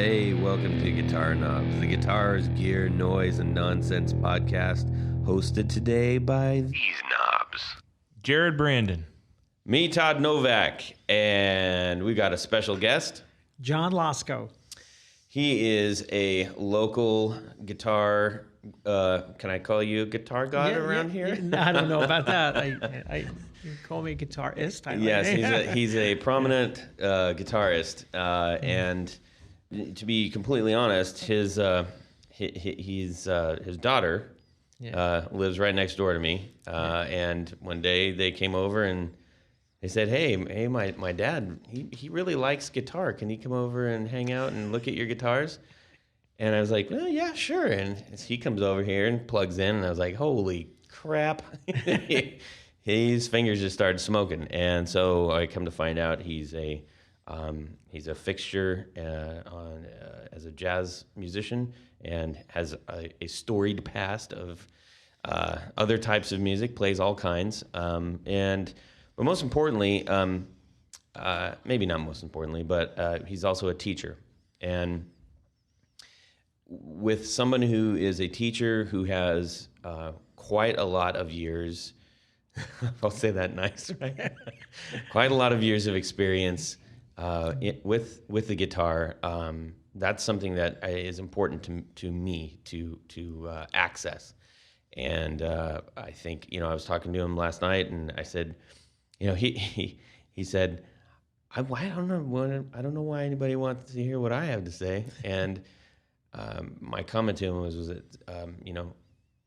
Hey, welcome to Guitar Knobs, the guitars, gear, noise, and nonsense podcast, hosted today by these knobs. Jared Brandon. Me, Todd Novak, and we got a special guest. John Losco. He is a local guitar, can I call you a guitar god around here? I don't know about that. You can call me a guitarist. Yes, he's a prominent guitarist, and to be completely honest, his daughter lives right next door to me, and one day they came over and they said, "Hey, my dad, he really likes guitar. Can he come over and hang out and look at your guitars?" And I was like, "Well, yeah, sure." And he comes over here and plugs in, and I was like, "Holy crap!" His fingers just started smoking, and so I come to find out he's a fixture as a jazz musician and has a storied past of other types of music, plays all kinds, but most importantly, maybe not most importantly, but he's also a teacher. And with someone who is a teacher who has quite a lot of years, I'll say that nice, right? Quite a lot of years of experience with the guitar. That's something that is important to me to access. And I think, I was talking to him last night, and I said, he said, I don't know why anybody wants to hear what I have to say. And my comment to him was that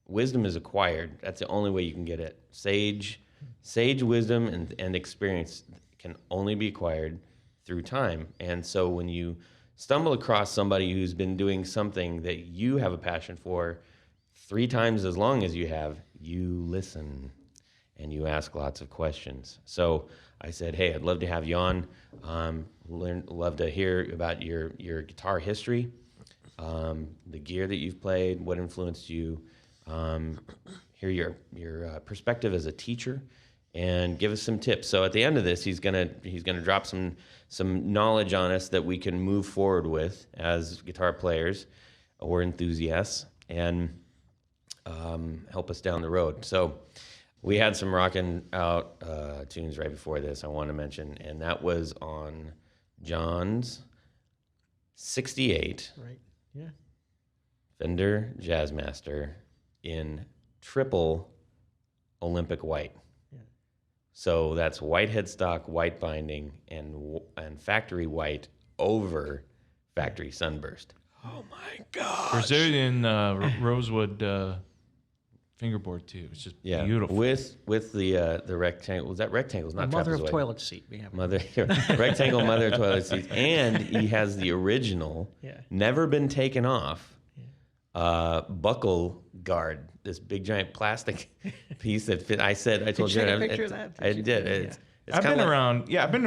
wisdom is acquired. That's the only way you can get it. Sage wisdom and experience can only be acquired through time. And so when you stumble across somebody who's been doing something that you have a passion for 3 times as long as you have, you listen and you ask lots of questions. So I said, hey, I'd love to have you on. Love to hear about your guitar history, the gear that you've played, what influenced you, hear your perspective as a teacher, and give us some tips. So at the end of this, he's gonna drop some knowledge on us that we can move forward with as guitar players or enthusiasts, and help us down the road. So we had some rocking out tunes right before this I want to mention, and that was on John's 68 Right. Yeah. Fender Jazzmaster in triple Olympic white. Yeah. So that's white headstock, white binding, and factory white over factory sunburst. Oh my God! Brazilian rosewood fingerboard too. It's just beautiful. With the rectangle. Was that rectangle? Not mother of toilet seat. We have rectangle mother of toilet seat, and he has the original, never been taken off, buckle guard. This big giant plastic piece that fit. I told you. Take a picture of that. I did. I've been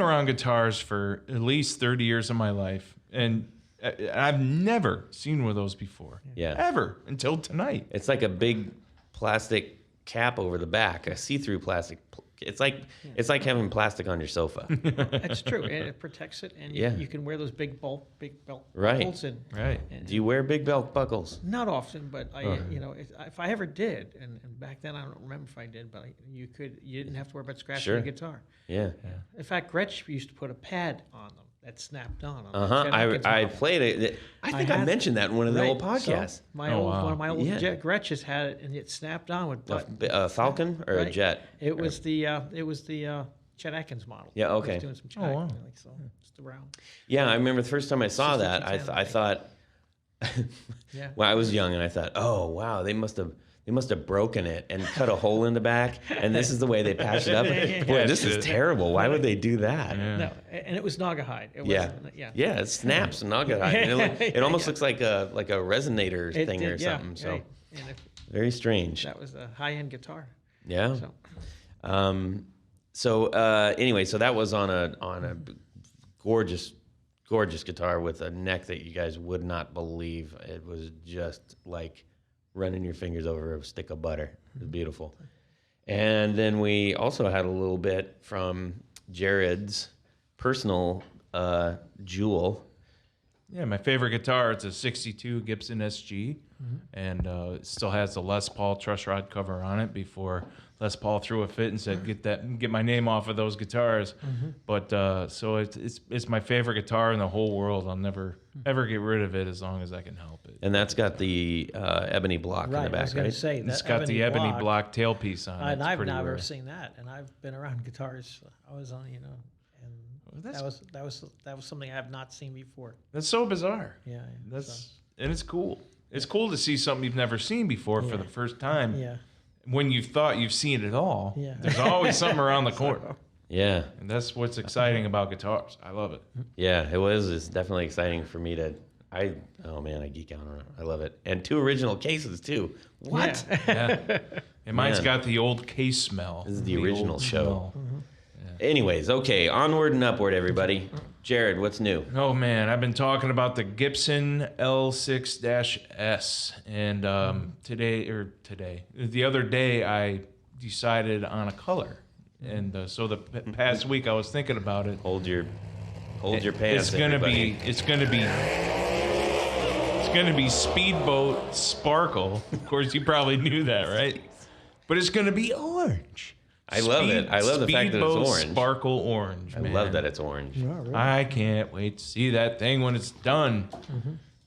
around guitars for at least 30 years of my life, and I've never seen one of those before. Yeah. Ever until tonight. It's like a big plastic cap over the back, a see-through plastic. It's like having plastic on your sofa. That's true. It protects it, and you can wear those big belt buckles. Right. Do you wear big belt buckles? Not often, but if I ever did, and back then I don't remember if I did, but you didn't have to worry about scratching the guitar. Yeah. In fact, Gretsch used to put a pad on them that snapped on. I played it. I think I mentioned that in one of the old podcasts. So one of my old Gretches had it, and it snapped on with a Falcon or a Jet. It was the Chet Atkins model. Yeah. Okay. Doing some Chet so just around. Yeah, I remember the first time I saw that, I thought. Well, I was young, and I thought, oh wow, they must have broken it and cut a hole in the back, and this is the way they patched it up. Boy, this is terrible. Why would they do that? Yeah. No, and it was Naugahyde. It snaps in Naugahyde. It almost looks like a resonator thing or something. So very strange. That was a high-end guitar. Yeah. So anyway, so that was on a gorgeous guitar with a neck that you guys would not believe. It was just like running your fingers over a stick of butter. It was beautiful. And then we also had a little bit from Jared's personal jewel, Yeah, my favorite guitar, it's a 62 Gibson SG, and it still has the Les Paul truss rod cover on it before Les Paul threw a fit and said, get my name off of those guitars. But so it's my favorite guitar in the whole world. I'll never, ever get rid of it as long as I can help it. And that's got the ebony block in the back, I was going right? to say, It's got the ebony block tailpiece on it. And I've never rare. seen that. And I've been around guitars. I was on, and that was something I have not seen before. That's so bizarre. Yeah. And it's cool. It's cool to see something you've never seen before for the first time. Yeah. When you've thought you've seen it all, Yeah. there's always something around the corner. Yeah. And that's what's exciting about guitars. I love it. Yeah, it was. It's definitely exciting for me to. Oh man, I geek out on it. I love it. And 2 original cases too. What? Yeah. And mine's Man. got the old case smell. This is the original old show. smell. Anyways, okay, onward and upward, everybody. Jared, what's new? Oh man, I've been talking about the Gibson L6-S, and the other day I decided on a color, and so the past week I was thinking about it. Hold your pants. It's gonna be Speedboat Sparkle. Of course, you probably knew that, right? But it's gonna be orange. I love it. I love the fact that it's Speedboat orange. Sparkle orange. I man. love that it's orange. Oh, really? I can't wait to see that thing when it's done.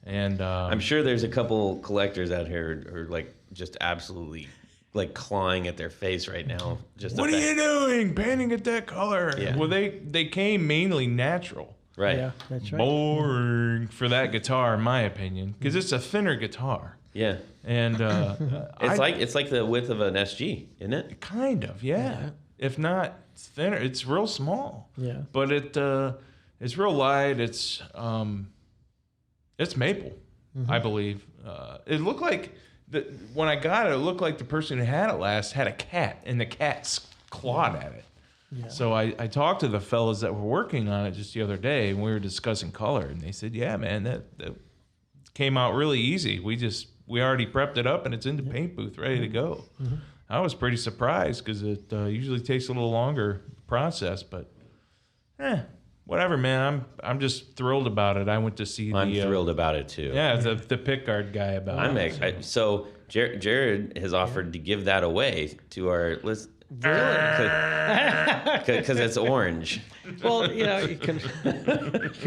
And I'm sure there's a couple collectors out here who are like just absolutely like clawing at their face right now. Just what are you doing, painting it that color? Yeah. Well, they came mainly natural. right? Yeah, that's right. Boring for that guitar, in my opinion, because it's a thinner guitar. Yeah. And It's like the width of an SG, isn't it? kind of, yeah. If not thinner, it's real small. Yeah. But it's real light. It's maple, I believe. It looked like when I got it, it looked like the person who had it last had a cat, and the cat clawed at it. Yeah. So I talked to the fellas that were working on it just the other day, and we were discussing color, and they said, "Yeah, man, that came out really easy. We already prepped it up, and it's in the paint booth, ready to go." I was pretty surprised because it usually takes a little longer process, but whatever, man. I'm just thrilled about it. I went to see I'm thrilled about it too. Yeah, the pickguard guy about it. So Jared has offered to give that away to our list. Really? Because it's orange. Well, you can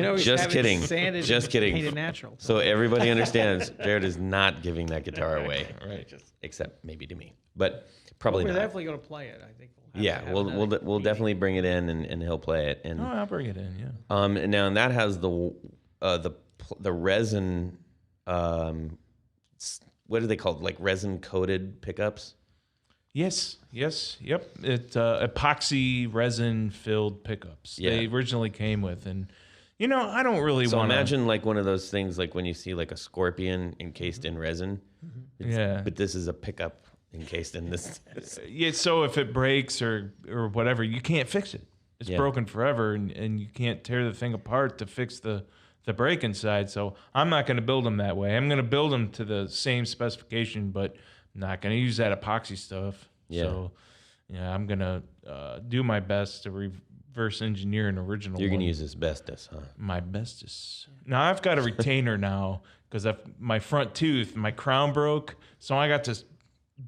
always Just have kidding. it sanded Just and kidding. painted natural. So everybody understands Jared is not giving that guitar away, Right. except maybe to me, but probably We're not. definitely going to play it. I think. We'll definitly bring it in and he'll play it. And Oh, I'll bring it in. Yeah. and now that has the resin. What are they called? Like resin coated pickups. Yes, yep. It's epoxy resin filled pickups. Yeah. They originally came with, and I don't really So want to imagine like one of those things, like when you see like a scorpion encased in resin. Yeah. But this is a pickup encased in this. Yeah, so if it breaks or whatever, you can't fix it. It's Yeah. broken forever, and you can't tear the thing apart to fix the break inside. So I'm not going to build them that way. I'm going to build them to the same specification, but I'm not going to use that epoxy stuff. Yeah. So I'm going to do my best to reverse engineer an original You're one. gonna use asbestos, huh? My bestest. Now I've got a retainer now because my front tooth, my crown broke, so I got this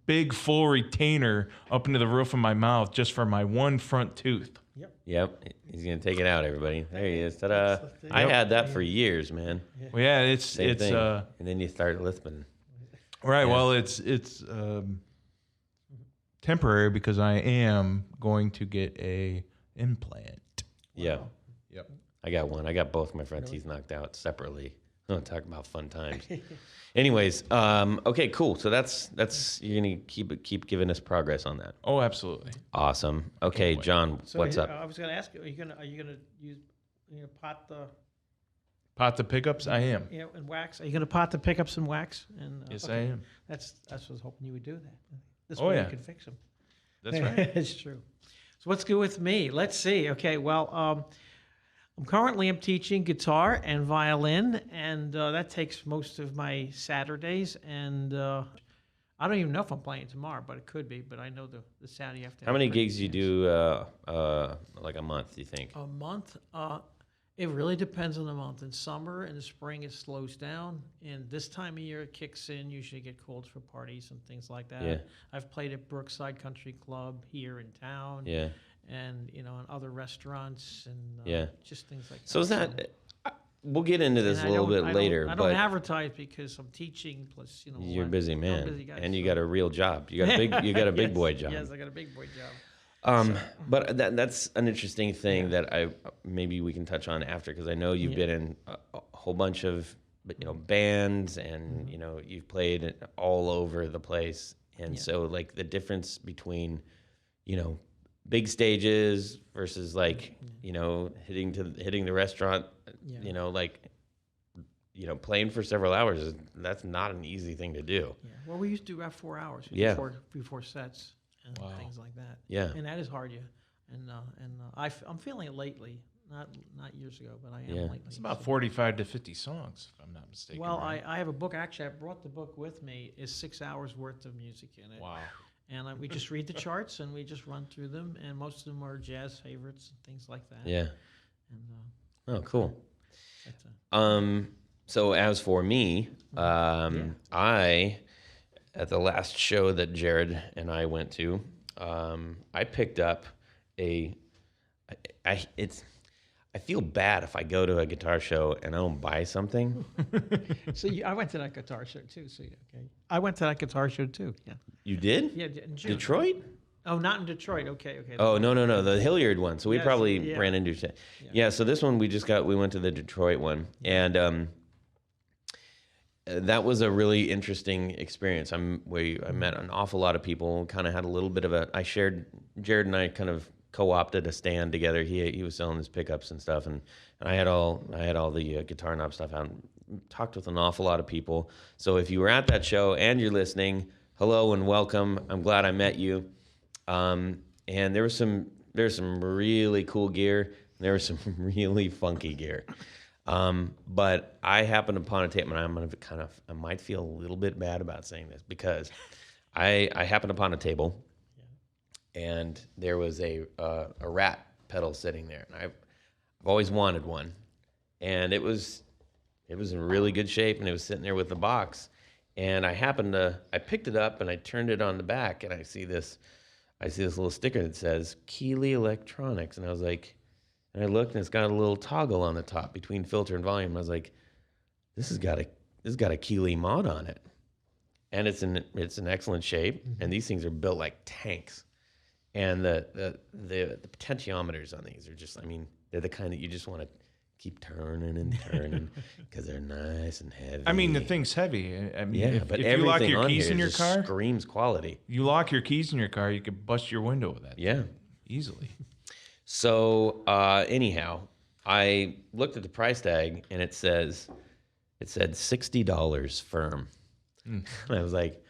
big full retainer up into the roof of my mouth just for my one front tooth. Yep. He's gonna take it out, everybody. There he is. Ta-da! I had that for years, man. Well, yeah, it's Same thing. And then you start lisping. right. Well, it's temporary because I am going to get a implant. Yeah. Yep. I got one. I got both my front teeth knocked out separately. Don't talk about fun times. Anyways, okay, cool. So that's you're gonna keep giving us progress on that. Oh, absolutely. Awesome. Okay, John, So what's up? I was going to ask you, are you going to use pot the Pot the pickups. I am. and wax? Are you going to pot the pickups and wax? And Yes, okay. I am. That's what I was hoping you would do that. This Oh, way yeah. you can fix them. That's right. It's true. So what's good with me? Let's see. Okay, well, I'm teaching guitar and violin, and that takes most of my Saturdays. And I don't even know if I'm playing tomorrow, but it could be. But I know the Saturday after. How many gigs you do like a month? Do you think? A month. It really depends on the month. In summer, in the spring, it slows down. And this time of year, it kicks in. Usually get called for parties and things like that. Yeah. I've played at Brookside Country Club here in town. Yeah. And, in other restaurants and Yeah. just things like that. So is that? We'll get into this And a little bit later, I but don't advertise because I'm teaching. Plus, you're a busy I'm man, a busy guy, and you so- got a real job. You got a big, you got a big Yes, boy job. Yes, I got a big boy job. But that's an interesting thing that maybe we can touch on after, because I know you've been in a whole bunch of bands, and you've played all over the place, and so like the difference between big stages versus like hitting the restaurant, playing for several hours, that's not an easy thing to do. Yeah. Well, we used to do about 4 hours Yeah. before sets and Wow. things like that. Yeah. And that is hard, yeah. And I'm feeling it lately. Not years ago, but I am Yeah. lately. It's about 45 to 50 songs, if I'm not mistaken. Well, right? I have a book. Actually, I brought the book with me. It's 6 hours worth of music in it. Wow. And we just read the charts and we just run through them. And most of them are jazz favorites and things like that. Yeah. And Oh, cool. that's So as for me, I at the last show that Jared and I went to, I picked up I feel bad if I go to a guitar show and I don't buy something. So I went to that guitar show too. So okay, I went to that guitar show too. Yeah. You did? Yeah. In June. Detroit? Oh, not in Detroit. Okay. Oh, no, the Hilliard one. So we Yes, probably yeah. ran into it. Yeah, so this one we went to the Detroit one, and that was a really interesting experience. I met an awful lot of people, kind of had a little bit of Jared and I kind of co-opted a stand together. He was selling his pickups and stuff, and I had all the guitar knob stuff out, and talked with an awful lot of people. So if you were at that show and you're listening, hello and welcome. I'm glad I met you. And there's some really cool gear, and there was some really funky gear. But I happened upon a tape, and I might feel a little bit bad about saying this, because I happened upon a table, and there was a rat pedal sitting there, and I've always wanted one, and it was in really good shape, and it was sitting there with the box, and I picked it up and I turned it on the back, and I see this little sticker that says Keeley Electronics, and I was like, and I looked, and it's got a little toggle on the top between filter and volume. I was like, this has got a Keeley mod on it, and it's in excellent shape, and these things are built like tanks, and the potentiometers on these are just, they're the kind that you just want to keep turning and turning because they're nice and heavy. I mean, the thing's heavy. But if everything you lock your on keys here in your just car, screams quality. you lock your keys in your car, you could bust your window with that. Yeah. Easily. So anyhow, I looked at the price tag, and it said $60 firm. And I was like,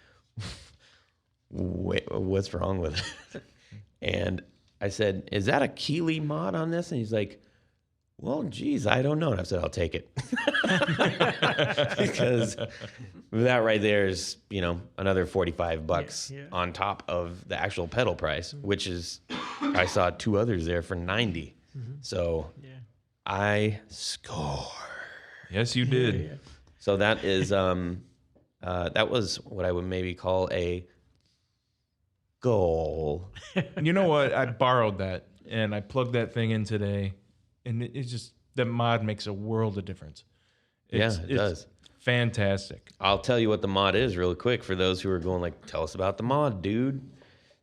wait, what's wrong with it? And I said, is that a Keeley mod on this? And he's like, well, geez, I don't know. And I said, I'll take it. Because that right there is, another $45 on top of the actual pedal price, which is, I saw two others there for $90. So I score. Yes, you did. Yeah. So that is, that was what I would maybe call a goal. You know what? I borrowed that, and I plugged that thing in today, and it's just, the mod makes a world of difference. It does. Fantastic. I'll tell you what the mod is real quick for those who are going like, tell us about the mod, dude.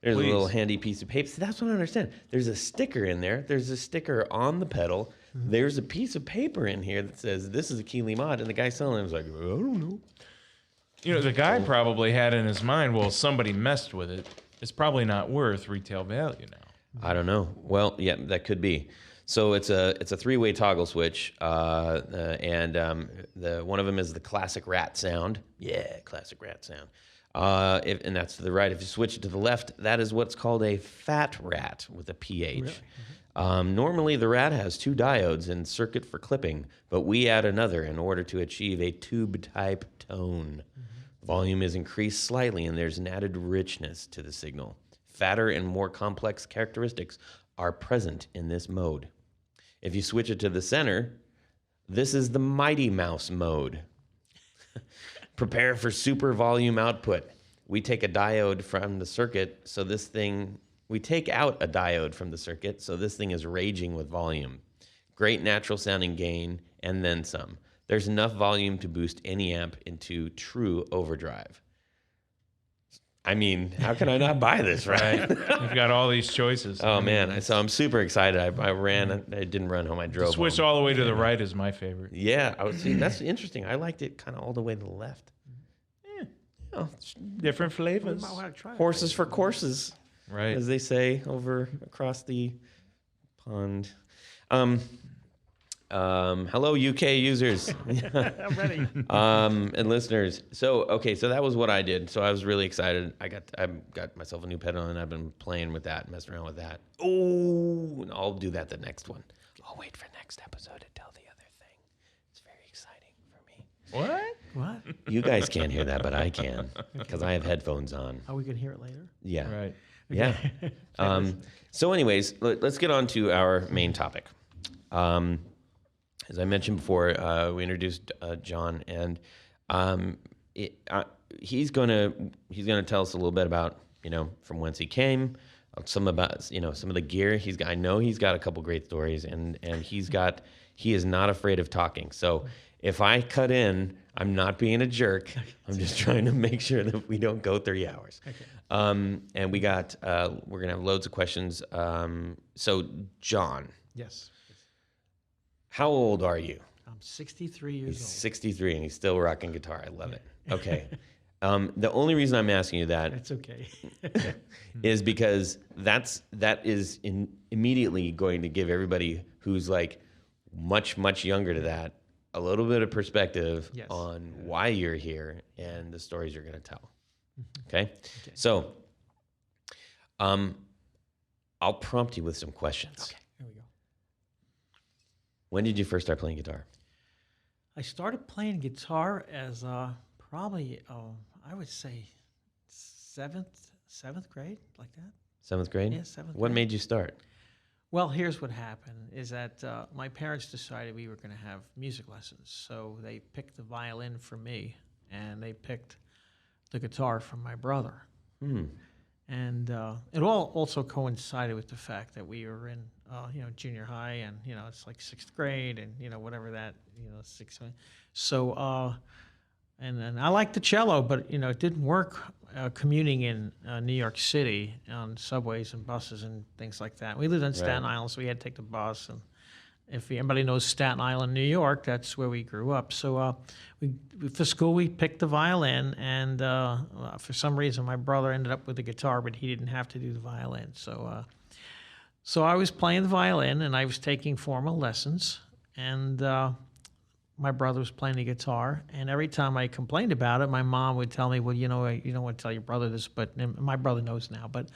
There's Please. a little handy piece of paper. See, that's what I don't understand. There's a sticker in there. There's a sticker on the pedal. There's a piece of paper in here that says this is a Keeley mod, and the guy selling it was like, I don't know. The guy probably had in his mind, well, somebody messed with it. It's probably not worth retail value now. I don't know. Well, yeah, that could be. So it's a three-way toggle switch, and the one of them is the classic rat sound. Yeah, classic rat sound. And that's to the right. If you switch it to the left, that is what's called a fat rat with a PH. Really? Normally, the rat has two diodes in circuit for clipping, but we add another in order to achieve a tube-type tone. Volume is increased slightly, and there's an added richness to the signal. Fatter and more complex characteristics are present in this mode. If you switch it to the center, this is the Mighty Mouse mode. Prepare for super volume output. We take a diode from the circuit, so this thing, we take out a diode from the circuit, so this thing is raging with volume. Great natural sounding gain, and then some. There's enough volume to boost any amp into true overdrive. I mean, how can I not buy this, right? You've got all these choices. Oh, man. So I'm super excited. I ran. I didn't run home. I drove Switch home. all the way to the right is my favorite. Yeah. I was see. That's interesting. I liked it kind of all the way to the left. Oh, Different flavors. I want to try it. horses for courses, Right. as they say over across the pond. Hello, UK users. I'm ready. And listeners. So that was what I did. So I was really excited. I got myself a new pedal, and I've been playing with that, messing around with that. Oh, and I'll do that the next one. I'll wait for next episode to tell the other thing. It's very exciting for me. What? What? You guys can't hear that, but I can because I have headphones on. Oh, we can hear it later. Yeah. Right. Yeah. So anyways, let's get on to our main topic. As I mentioned before, we introduced John, and he's gonna tell us a little bit about from whence he came, some of the gear he's got. I know he's got a couple great stories, and he is not afraid of talking. So if I cut in, I'm not being a jerk. I'm just trying to make sure that we don't go 3 hours. Okay. And we're gonna have loads of questions. So John, Yes. how old are you? I'm 63 years He's old. 63 and he's still rocking guitar. I love it. Okay. The only reason I'm asking you that That's okay. is because that is immediately going to give everybody who's like much, much younger to that a little bit of perspective Yes. on why you're here and the stories you're going to tell. Okay? So, I'll prompt you with some questions. Okay, here we go. When did you first start playing guitar? I started playing guitar as probably, I would say, seventh grade, like that. 7th grade? Yeah, 7th What grade. made you start? Well, here's what happened, is that my parents decided we were going to have music lessons. So they picked the violin for me, and they picked the guitar for my brother. And it all also coincided with the fact that we were in, junior high, and, it's like 6th grade, and, whatever that, 6th. So, and then I liked the cello, but, it didn't work commuting in New York City on subways and buses and things like that. We lived on Staten Island, so we had to take the bus. And if anybody knows Staten Island, New York, that's where we grew up. So for school, we picked the violin, and for some reason, my brother ended up with the guitar, but he didn't have to do the violin. So I was playing the violin, and I was taking formal lessons, and my brother was playing the guitar. And every time I complained about it, my mom would tell me, well, you don't want to tell your brother this, but and my brother knows now, but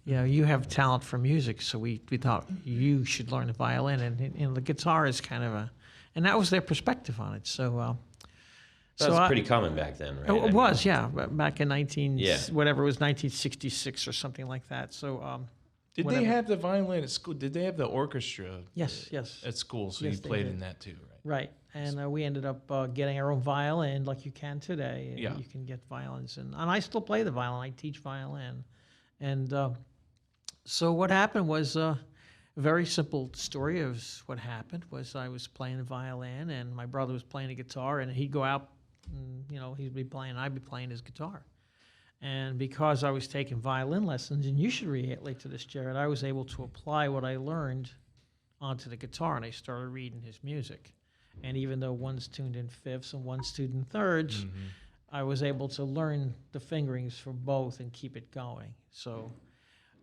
you have talent for music, so we thought you should learn the violin, and the guitar is kind of and that was their perspective on it. So That was pretty common back then, right? it was, yeah, back in Yeah. whatever it was, 1966 or something like that. So Did whatever. they have the violin at school? Did they have the orchestra yes, at school? So Yes, you they played did. in that too, right? right, and we ended up getting our own violin, like you can today. Yeah. You can get violins, and I still play the violin. I teach violin, and so what happened was a very simple story of what happened was I was playing the violin, and my brother was playing the guitar, and he'd go out, and, he'd be playing, I'd be playing his guitar. And because I was taking violin lessons, and you should relate to this, Jared, I was able to apply what I learned onto the guitar, and I started reading his music. And even though one's tuned in fifths and one's tuned in thirds, I was able to learn the fingerings for both and keep it going. So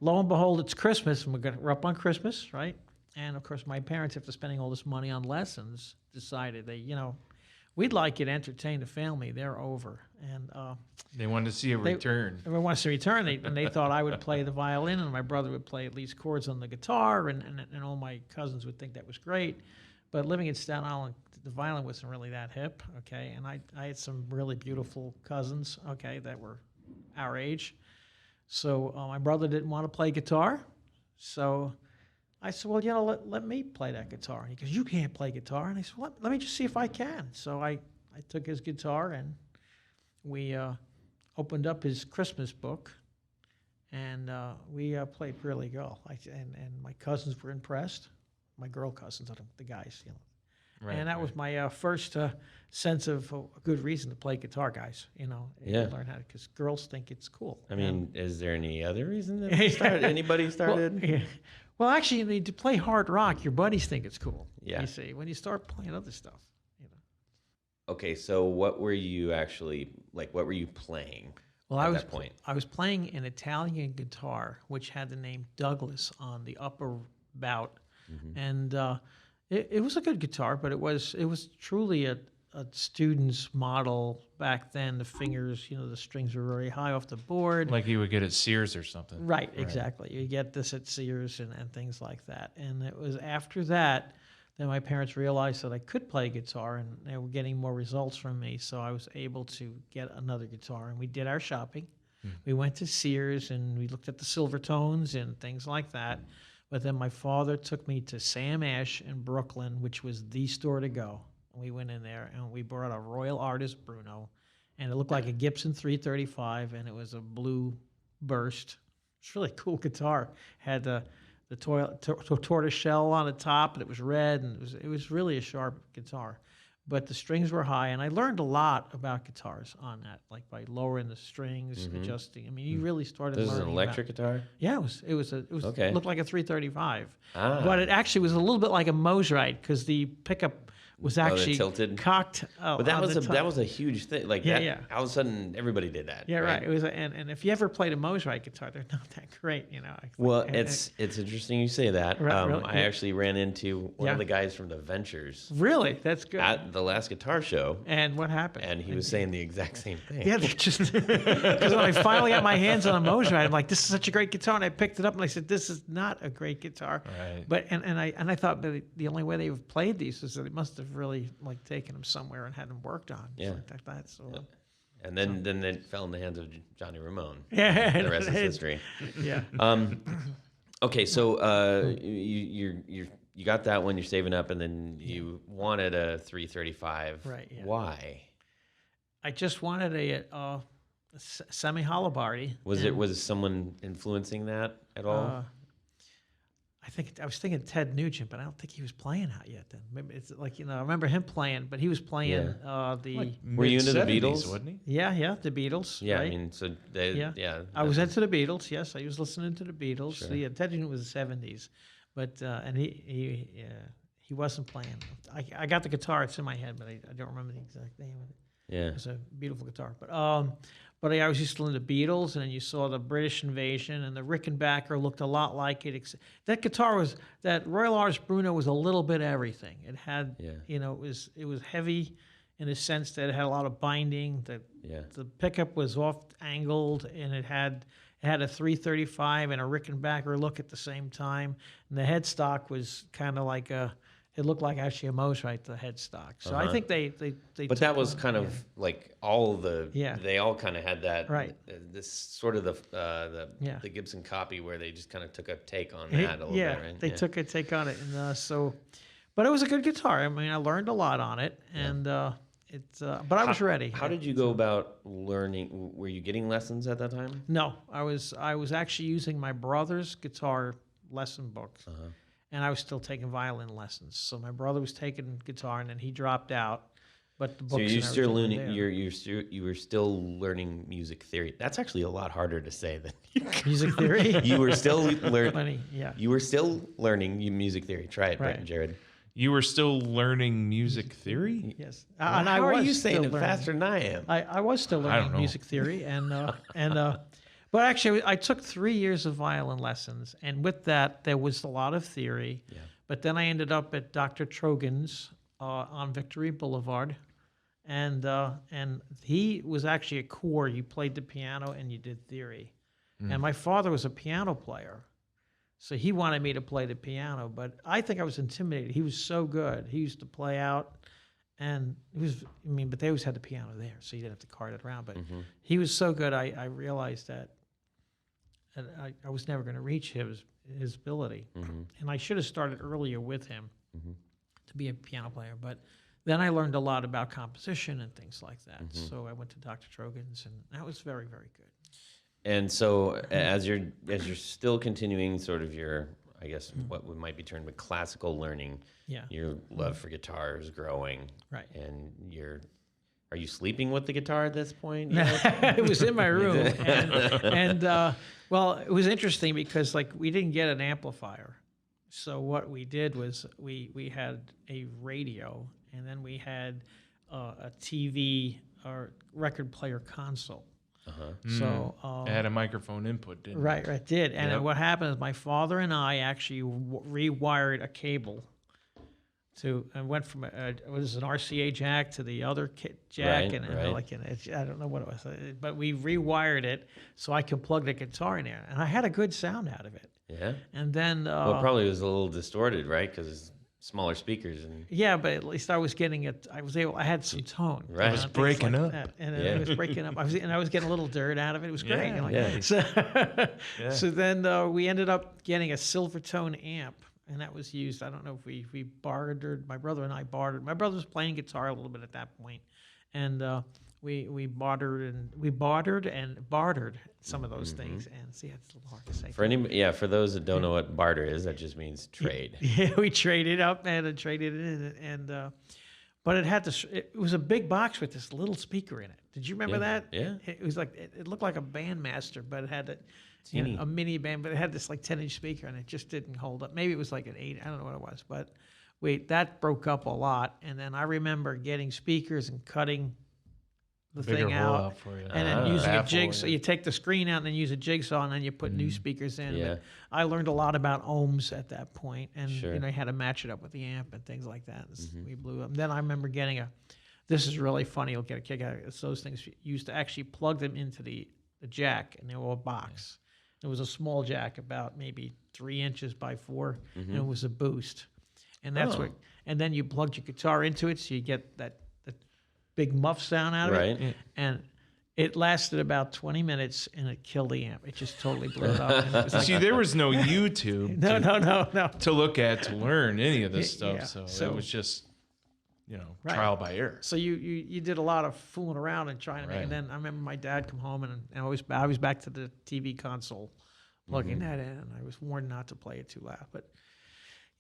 lo and behold, it's Christmas, and we're up on Christmas, right? And of course, my parents, after spending all this money on lessons, decided we'd like you to entertain the family. They're over. And They wanted to see a return. everyone wants to return, and they thought I would play the violin, and my brother would play at least chords on the guitar, and all my cousins would think that was great. But living in Staten Island, the violin wasn't really that hip, okay? And I had some really beautiful cousins, okay, that were our age. So my brother didn't want to play guitar, so I said, well, let me play that guitar. And he goes, you can't play guitar. And I said, well, let me just see if I can. So I took his guitar and we opened up his Christmas book, and we played really well. And my cousins were impressed. My girl cousins, the guys, Right, and that was my first sense of a good reason to play guitar, guys. Yeah. Learn how to, because girls think it's cool. I mean, is there any other reason that anybody started? Well, yeah. Well, actually, you need to play hard rock. Your buddies think it's cool. Yeah. You see, when you start playing other stuff, Okay, so what were you actually like? What were you playing? Well, at that point? I was playing an Italian guitar, which had the name Douglas on the upper bout, and it was a good guitar, but it was truly a student's model back then. The fingers, the strings were very high off the board. Like you would get at Sears or something. Right, exactly. You get this at Sears and things like that. And it was after that my parents realized that I could play guitar, and they were getting more results from me. So I was able to get another guitar, and we did our shopping. We went to Sears, and we looked at the silver tones and things like that. But then my father took me to Sam Ash in Brooklyn, which was the store to go. We went in there, and we bought a Royal Artist Bruno, and it looked like a Gibson 335, and it was a blue burst. It's a really cool guitar. Had the tortoise shell on the top, and it was red, and it was really a sharp guitar. But the strings were high, and I learned a lot about guitars on that, like by lowering the strings, adjusting. I mean, you really started This learning. is an electric guitar? Yeah, it was Okay. looked like a 335, Ah. but it actually was a little bit like a Mosrite because the pickup was actually tilted? cocked. But that on was the a top. that was a huge thing. Like Yeah, that, yeah. all of a sudden, everybody did that. Yeah, right. It was, and if you ever played a Mosrite guitar, they're not that great, Well, and- it's interesting you say that. Right, really? I Yeah. actually ran into one Yeah. of the guys from the Ventures really, that's good. at the last guitar show, And what happened? and he was saying the exact same thing. Yeah, they're just because when I finally got my hands on a Mosrite, I'm like, this is such a great guitar, and I picked it up and I said, this is not a great guitar. Right. But and I thought that the only way they've played these is that they must have really like taken them somewhere and had them worked on. Yeah. Something like that. So And then it fell in the hands of Johnny Ramone. yeah, And the rest is history. Yeah. Okay, so you got that one. You're saving up, and then you wanted a 335. Right, yeah. Why? I just wanted a semi-hollow body. Was someone influencing that at all? I was thinking Ted Nugent, but I don't think he was playing out yet then. Maybe it's like, I remember him playing, but he was playing the Were you into the Mid-70s, Beatles? wasn't he? yeah, the Beatles. Yeah, right? I mean, so they, Yeah. I was into the Beatles. Yes, I was listening to the Beatles. Sure. Yeah, Ted Nugent was the '70s, but and he wasn't playing. I got the guitar; it's in my head, but I don't remember the exact name of it. Yeah. It's a beautiful guitar, but I was used to listen to the Beatles, and then you saw the British Invasion, and the Rickenbacker looked a lot like it. That Royal Artist Bruno was a little bit everything. It had, it was heavy in the sense that it had a lot of binding. The pickup was off angled, and it had a 335 and a Rickenbacker look at the same time, and the headstock was kind of like it looked like actually a Mosrite, the headstock. So I think they But that was kind of like all the. Yeah. They all kind of had that. Right. This sort of the Gibson copy where they just kind of took a take on that a little bit, right? They took a take on it, and but it was a good guitar. I mean, I learned a lot on it, and but I was ready. How did you go about learning? Were you getting lessons at that time? No, I was actually using my brother's guitar lesson books, and I was still taking violin lessons. So my brother was taking guitar, and then he dropped out. But the books. So you're and still everything learning. were there. You were still learning music theory. That's actually a lot harder to say than Music theory. you were still learning. Funny, yeah. You were still learning music theory. Try it, Brett and Jared. You were still learning music theory? Yes. How I are was you saying still it learning. faster than I am? I was still I don't learning know. music theory, but actually I took 3 years of violin lessons, and with that there was a lot of theory. Yeah. But then I ended up at Dr. Trogan's on Victory Boulevard, and he was actually a core. You played the piano and you did theory, and my father was a piano player. So he wanted me to play the piano, but I think I was intimidated. He was so good. He used to play out, and but they always had the piano there, so you didn't have to cart it around. But he was so good, I realized that I was never going to reach his ability. And I should have started earlier with him to be a piano player. But then I learned a lot about composition and things like that. So I went to Dr. Trogan's, and that was very, very good. And so as you're still continuing sort of your, I guess what might be termed classical learning, Yeah. your love for guitar is growing. Right. And are you sleeping with the guitar at this point? It was in my room, and well, it was interesting because like we didn't get an amplifier, so what we did was we had a radio, and then we had a TV or record player console. So it had a microphone input, didn't it? right, did. And Yep. what happened is my father and I actually rewired a cable and went from it was an RCA jack to the other jack, Right, and right. like I don't know what it was, but we rewired it so I could plug the guitar in there, and I had a good sound out of it. Yeah. And then Well, it probably was a little distorted, right? Because it's smaller speakers and yeah, but at least I was getting it. I had some tone. Right. It was things breaking like up. that. And Yeah. it was breaking up. I was getting a little dirt out of it. It was great. Yeah, yeah. So, so then we ended up getting a Silvertone amp, and that was used. I don't know if we bartered. My brother and I bartered. My brother was playing guitar a little bit at that point, and we bartered and bartered some of those things. And see, it's a little hard to say. for those that don't know what barter is, that just means trade. Yeah, we traded up and traded it in, and but it had this. It was a big box with this little speaker in it. Did you remember that? Yeah. It was like it looked like a Bandmaster, but it had Teeny. a mini band, but it had this like 10-inch speaker, and it just didn't hold up. Maybe it was like an 8. I don't know what it was, but that broke up a lot. And then I remember getting speakers and cutting the Bigger thing hole out, out for you. and then using a Baffle, jigsaw. yeah. You take the screen out and then use a jigsaw, and then you put new speakers in. Yeah. But I learned a lot about ohms at that point, and Sure. you know, I had to match it up with the amp and things like that. We blew up. Then I remember getting this is really funny. You'll get a kick out of it. It's those things you used to actually plug them into the jack, and they were a box. It was a small jack, about maybe 3 inches by 4, and it was a boost. And that's Oh. what. And then you plugged your guitar into it, so you get that big muff sound out of Right. it. And it lasted about 20 minutes, and it killed the amp. It just totally blew it up. And it was like, See, there was no YouTube no. to look at to learn any of this stuff, Yeah. so So- it was just, Right. trial by error. So you did a lot of fooling around and trying to make. Right. And then I remember my dad come home, and I was back to the TV console, plugging that in. And I was warned not to play it too loud. But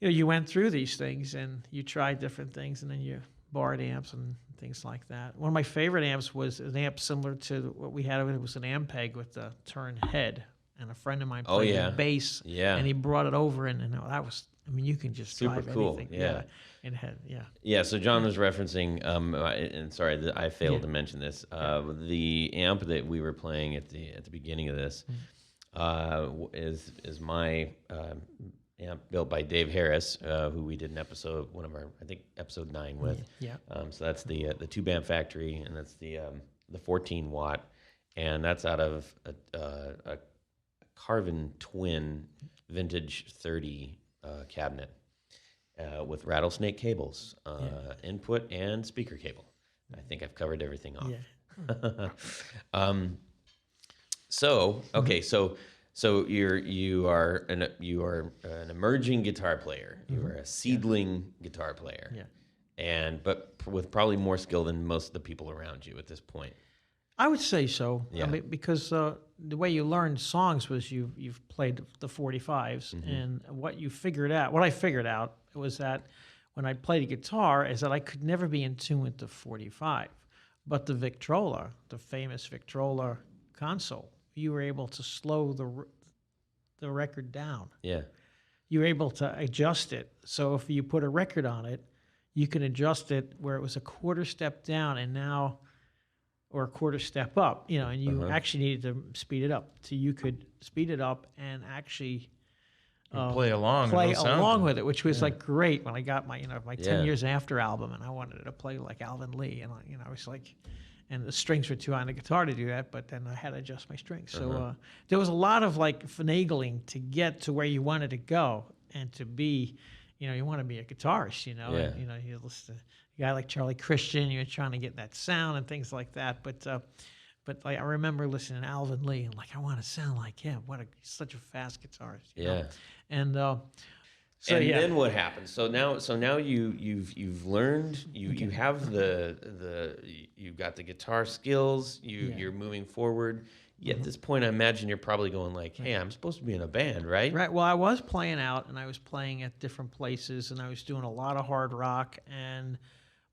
you went through these things, and you tried different things, and then you borrowed amps and things like that. One of my favorite amps was an amp similar to what we had. It was an Ampeg with a turn head, and a friend of mine played yeah. the bass. Yeah. And he brought it over, and that was. I mean, you can just Super drive cool, anything. yeah. And had Yeah, so John was referencing, and sorry, I failed to mention this. The amp that we were playing at the beginning of this is my amp built by Dave Harris, who we did an episode, I think episode 9 with. Yeah. So that's the Tube Amp Factory, and that's the 14 watt, and that's out of a Carvin Twin Vintage 30 cabinet. With rattlesnake cables, input and speaker cable. I think I've covered everything off. Yeah. So okay, so you are an emerging guitar player. You are a seedling guitar player. Yeah. But with probably more skill than most of the people around you at this point. I would say so. Yeah. I mean, because the way you learned songs was you've played the 45s, and what I figured out was that when I played a guitar is that I could never be in tune with the 45, but the Victrola, the famous Victrola console, you were able to slow the record down. Yeah. You were able to adjust it. So if you put a record on it, you can adjust it where it was a quarter step down or a quarter step up, and you actually needed to speed it up. So you could speed it up and actually Play along with it, which was like great when I got my 10 Yeah. Years After album, and I wanted it to play like Alvin Lee, and I was like, and the strings were too high on the guitar to do that, but then I had to adjust my strings. So there was a lot of like finagling to get to where you wanted to go and to be, you want to be a guitarist, and you listen to a guy like Charlie Christian, you're trying to get that sound and things like that. But but like I remember listening to Alvin Lee and like I want to sound like him. He's such a fast guitarist. You know? And so and then what happens? So now you've learned, you have you've got the guitar skills. You're moving forward. At this point, I imagine you're probably going like, "Hey, I'm supposed to be in a band, right?" Right. Well, I was playing out, and I was playing at different places, and I was doing a lot of hard rock. And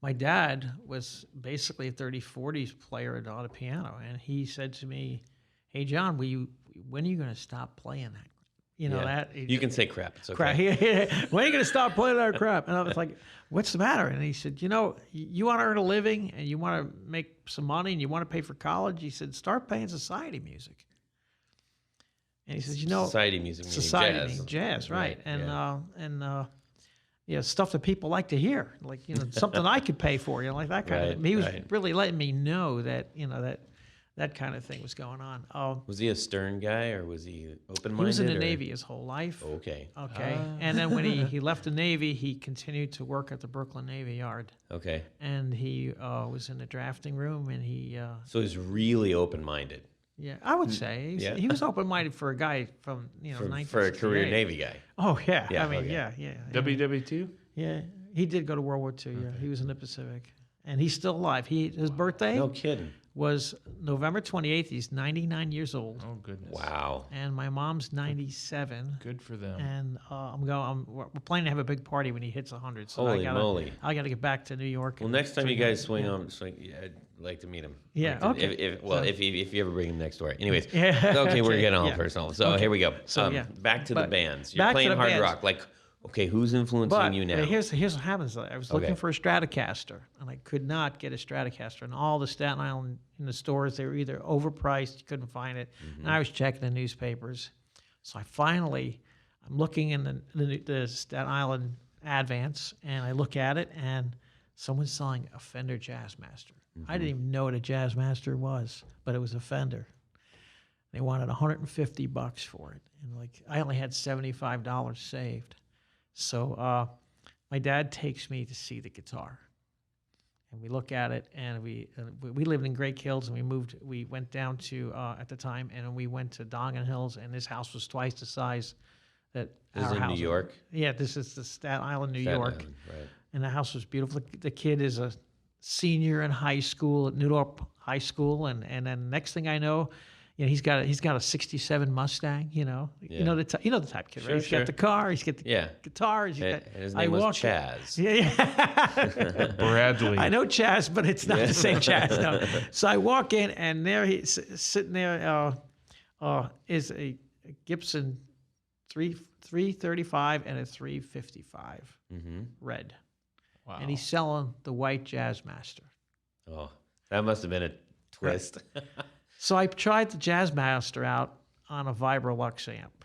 my dad was basically a 30/40s player on a piano, and he said to me, "Hey, John, when are you going to stop playing that? You know that you can say crap. It's okay. Crap. When are you going to stop playing that crap?" And I was like, "What's the matter?" And he said, "You know, you want to earn a living and you want to make some money and you want to pay for college." He said, "Start playing society music." And he says, "You know, society music, meaning jazz, right? And stuff that people like to hear, like something I could pay for, like that kind of thing." He was really letting me know that that kind of thing was going on. Was he a stern guy or was he open-minded? He was in the Navy his whole life. Okay. And then when he left the Navy, he continued to work at the Brooklyn Navy Yard. Okay. And he was in the drafting room, and he. So he's really open-minded. Yeah, I would say he was open-minded for a guy from for a career Navy guy. Oh yeah, I mean yeah. WW2. Yeah, he did go to World War II. Yeah, he was in the Pacific, and he's still alive. His birthday. No kidding. Was November 28th. He's 99 years old. Oh goodness! Wow. And my mom's 97. Good for them. And we're planning to have a big party when he hits 100. So Holy moly! I got to get back to New York. Well, next time you guys swing, I'd like to meet him. Yeah. Okay. If you ever bring him next door. Anyways. Okay, we're getting all personal. So here we go. So back to the bands. You're playing hard rock. Like, okay, who's influencing you now? Here's what happens. I was looking for a Stratocaster, and I could not get a Stratocaster. And all the Staten Island in the stores, they were either overpriced, you couldn't find it. And I was checking the newspapers. So I'm looking in the Staten Island Advance, and I look at it, and someone's selling a Fender Jazzmaster. I didn't even know what a Jazzmaster was, but it was a Fender. They wanted $150 for it, and I only had $75 saved. So my dad takes me to see the guitar, and we look at it, and we lived in Great Hills, and we went down to at the time, and we went to Dongan Hills, and this house was twice the size that our house. This is in New York? Yeah, this is the Staten Island, New York. Right. And the house was beautiful. The kid is a senior in high school at Newdorp High School, and then next thing I know, he's got a '67 Mustang. You know the type kid, right? He's got the car. He's got the guitar. And his name was Chaz. Yeah. Bradley. I know Chaz, but it's not the same Chaz. No. So I walk in, and there he's sitting there. Is a Gibson 335 and a 355 red. Wow. And he's selling the white Jazzmaster. Oh, that must have been a twist. Right. So I tried the Jazzmaster out on a Vibrolux amp.